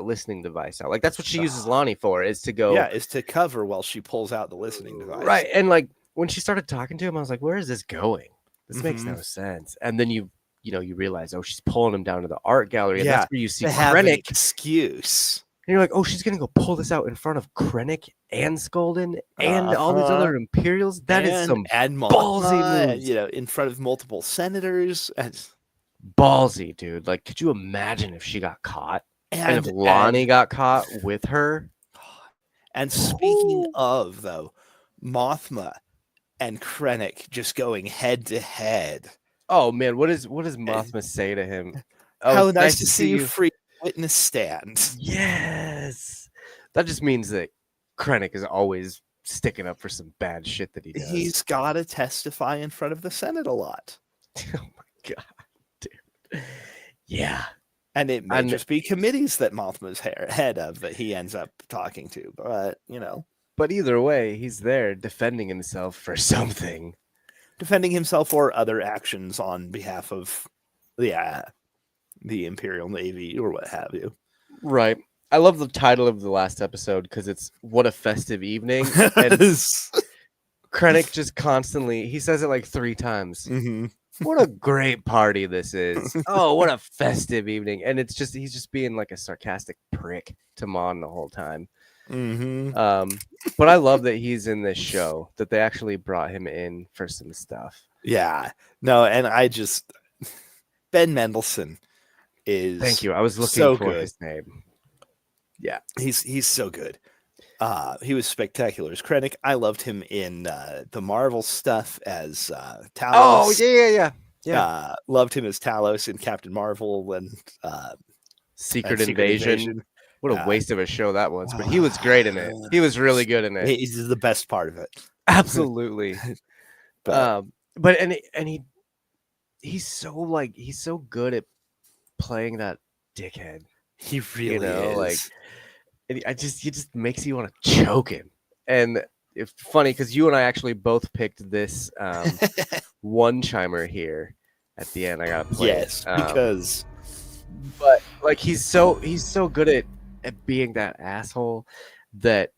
listening device out. Like, that's what she uses Lonnie for, is to go. Yeah, is to cover while she pulls out the listening device. Right, and like when she started talking to him, I was like, where is this going? This makes no sense. And then you realize, oh, she's pulling him down to the art gallery, and that's where you see Krennic. Excuse. And you're like, oh, she's gonna go pull this out in front of Krennic and Skolden and all these other Imperials. That is some ballsy moves. In front of multiple senators. Ballsy, dude. Like, could you imagine if she got caught? And if Lonnie got caught with her? And speaking of, though, Mothma and Krennic just going head to head. Oh man, what does Mothma say to him? Oh, how nice to see you free witness stand. Yes. That just means that Krennic is always sticking up for some bad shit that he does. He's got to testify in front of the Senate a lot. Oh my god, dude. Yeah. And it may just be committees that Mothma's head of that he ends up talking to. But, But either way, he's there defending himself for something. Defending himself or other actions on behalf of the Imperial Navy or what have you. Right. I love the title of the last episode because it's What a Festive Evening. And Krennic just constantly, he says it like 3 times. Mm-hmm. What a great party this is. Oh, what a festive evening. And it's just, he's just being like a sarcastic prick to Mon the whole time. Mm-hmm. But I love that he's in this show, that they actually brought him in for some stuff. Yeah. No, and Ben Mendelsohn is thank you. I was looking for his name. Yeah. He's so good. He was spectacular as Krennic. I loved him in the Marvel stuff as Talos. Oh, yeah. Loved him as Talos in Captain Marvel and Secret Invasion. What a waste of a show that was. But he was great in it. He was really good in it. He's the best part of it. Absolutely. But he's so good at playing that dickhead. He really is. Like he just makes you want to choke him. And it's funny because you and I actually both picked this one chimer here at the end. I gotta play. Yes, because but like he's so good at being that asshole that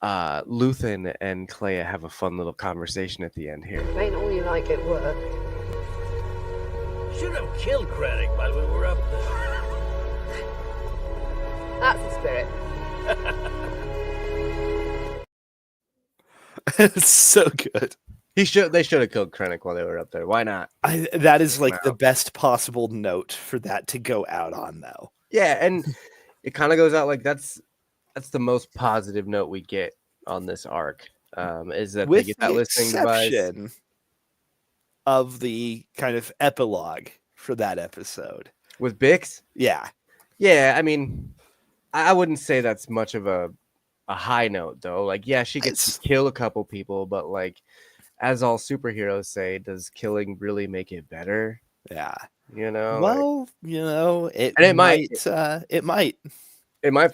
Luthen and Clea have a fun little conversation at the end here. Ain't all you like at work. Should have killed Krennic while we were up there. That's the spirit. It's so good. They should have killed Krennic while they were up there. Why not? That is like the best possible note for that to go out on, though. Yeah, and it kind of goes out like that's the most positive note we get on this arc. Is that with they get that listening device of the kind of epilogue for that episode with Bix. Yeah. I mean, I wouldn't say that's much of a high note though. Like, yeah, she gets to kill a couple people, but like, as all superheroes say, does killing really make it better? Yeah. Well, it might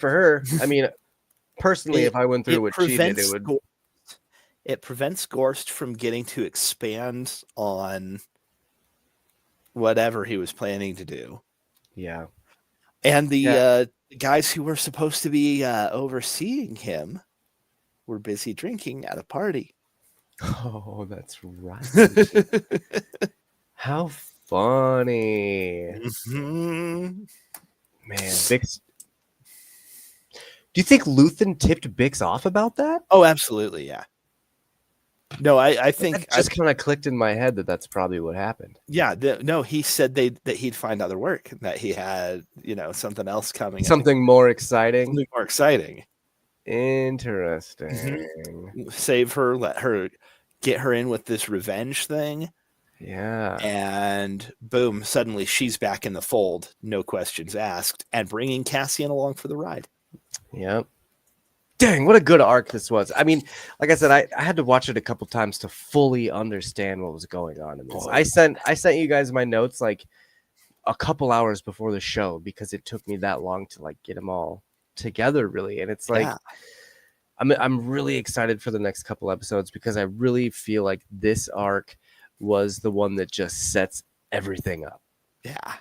for her. I mean, personally, if I went through what she did, it prevents Gorst from getting to expand on whatever he was planning to do. Yeah. And the guys who were supposed to be overseeing him were busy drinking at a party. Oh, that's right. How funny. Mhm. Man, Bix. Do you think Luthen tipped Bix off about that? Oh, absolutely, yeah. No, I think That just kind of clicked in my head that that's probably what happened. yeah. No, he said that he'd find other work, and that he had something else coming. Something more exciting. Something more exciting. Interesting. Save her, let her get her in with this revenge thing. Yeah. And boom, suddenly she's back in the fold, no questions asked, and bringing Cassian along for the ride. Yep. Dang, what a good arc this was. I mean, like I said, I had to watch it a couple times to fully understand what was going on in this. I sent you guys my notes like a couple hours before the show because it took me that long to like get them all together, really. And it's like I'm really excited for the next couple episodes because I really feel like this arc was the one that just sets everything up. Yeah.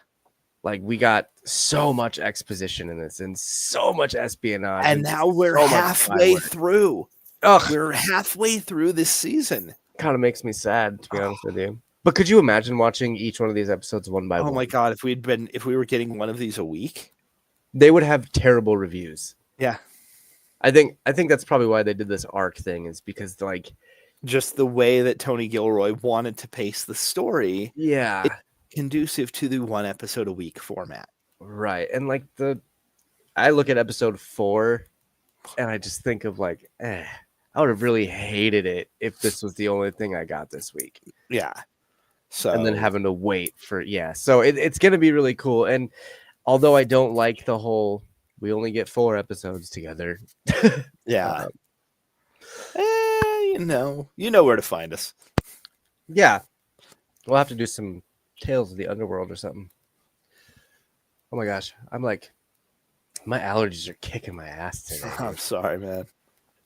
Like we got so much exposition in this and so much espionage. And now we're halfway through. Ugh. We're halfway through this season. Kind of makes me sad, to be honest with you. But could you imagine watching each one of these episodes one by one? Oh my God, if we were getting one of these a week, they would have terrible reviews. Yeah. I think that's probably why they did this arc thing, is because like just the way that Tony Gilroy wanted to pace the story. Yeah. It's conducive to the 1 episode a week format. Right. And like I look at episode 4 and I just think of like, I would have really hated it if this was the only thing I got this week. Yeah. So and then having to wait for so it's gonna be really cool. And although I don't like the whole we only get 4 episodes together. Yeah. You know where to find us. Yeah. We'll have to do some Tales of the Underworld or something. Oh my gosh. I'm like, my allergies are kicking my ass today. I'm sorry, man.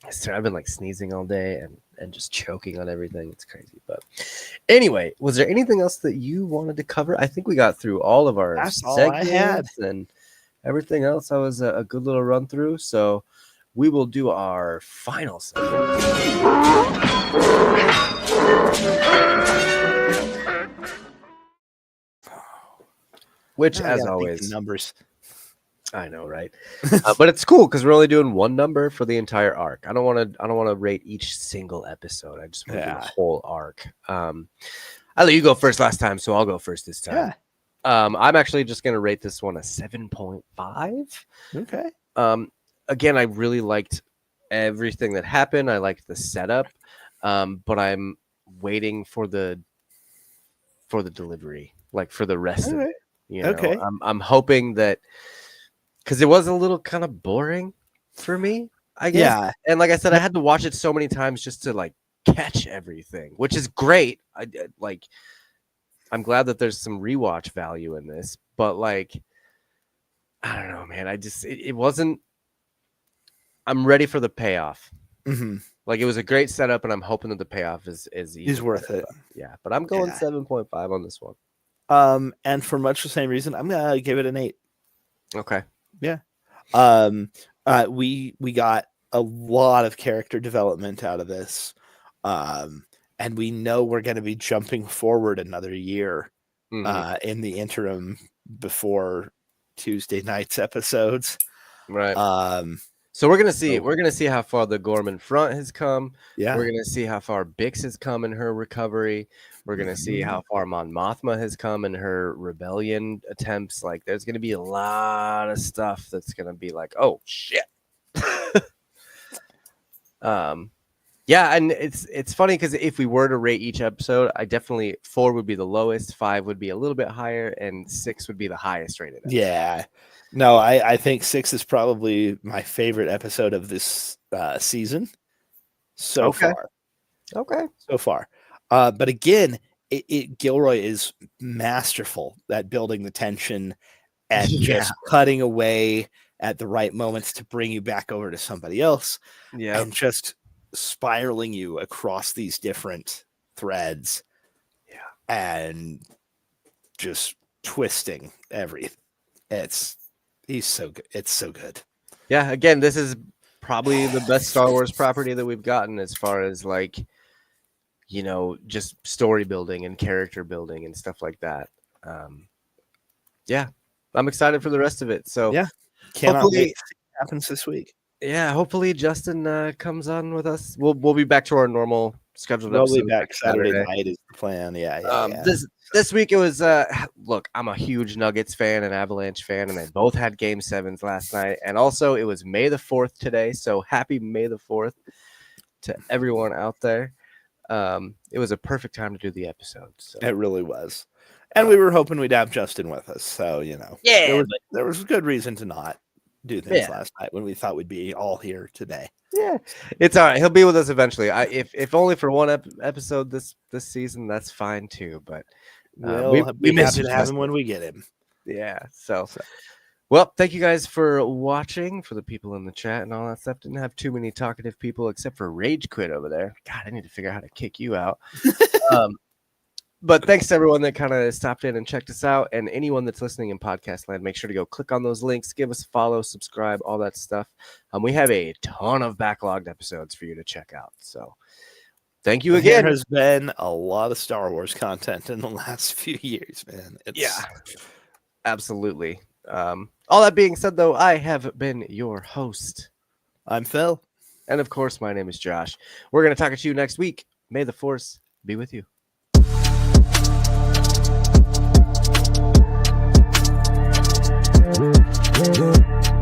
I've been like sneezing all day and just choking on everything. It's crazy. But anyway, was there anything else that you wanted to cover? I think we got through all of our That's all I had. And everything else. That was a good little run through. So we will do our final segment. Which, as always, numbers. I know, right? But it's cool because we're only doing one number for the entire arc. I don't want to rate each single episode. I just want to do the whole arc. I let you go first last time, so I'll go first this time. Yeah. I'm actually just gonna rate this one a 7.5. Okay. Again, I really liked everything that happened. I liked the setup, but I'm waiting for the delivery, like for the rest of it. Okay. I'm hoping that, because it was a little kind of boring for me, I guess. Yeah. And like I said, I had to watch it so many times just to like catch everything, which is great. I'm glad that there's some rewatch value in this, but like, I don't know, man. It wasn't. I'm ready for the payoff. Mm-hmm. Like, it was a great setup, and I'm hoping that the payoff is worth it. Yeah, but I'm going 7.5 on this one. And for much the same reason, I'm gonna give it an 8. Okay. Yeah. We got a lot of character development out of this. And we know we're going to be jumping forward another year in the interim before Tuesday night's episodes. Right. So we're gonna see how far the Gorman front has come. Yeah. We're gonna see how far Bix has come in her recovery. We're gonna see how far Mon Mothma has come in her rebellion attempts. Like, there's gonna be a lot of stuff that's gonna be like, oh shit. Yeah, and it's funny because if we were to rate each episode, I definitely 4 would be the lowest, 5 would be a little bit higher, and 6 would be the highest rated episode. Yeah. No, I think 6 is probably my favorite episode of this season so far. Okay. So far. But again, Gilroy is masterful at building the tension and just cutting away at the right moments to bring you back over to somebody else. Yeah. And just spiraling you across these different threads. Yeah. And just twisting everything. He's so good. It's so good. Yeah, again, this is probably the best Star Wars property that we've gotten as far as like, just story building and character building and stuff like that. Yeah, I'm excited for the rest of it. So Yeah, cannot hopefully- wait to see what happens this week. yeah, hopefully Justin comes on with us. We'll be back to our normal scheduled We'll be episode back next Saturday night is the plan. Yeah. This week it was look, I'm a huge Nuggets fan and Avalanche fan, and they both had game 7s last night, and also it was May the 4th today, so happy May the 4th to everyone out there. It was a perfect time to do the episode. So It really was. And we were hoping we'd have Justin with us, so Yeah, there was good reason to not do things Yeah. last night when we thought we'd be all here today. yeah, it's all right. He'll be with us eventually. If only for one episode this season, that's fine too. But We'll be miss happy you, to have him Justin. when we get him. Yeah. So, well, thank you guys for watching. For the people in the chat and all that stuff, didn't have too many talkative people except for Rage Quit over there. God, I need to figure out how to kick you out. But thanks to everyone that kind of stopped in and checked us out, and anyone that's listening in podcast land, make sure to go click on those links, give us a follow, subscribe, all that stuff. We have a ton of backlogged episodes for you to check out. So thank you again. There has been a lot of Star Wars content in the last few years, man. Yeah, absolutely. All that being said, though, I have been your host. I'm Phil. And of course, my name is Josh. We're going to talk to you next week. May the Force be with you. Yeah.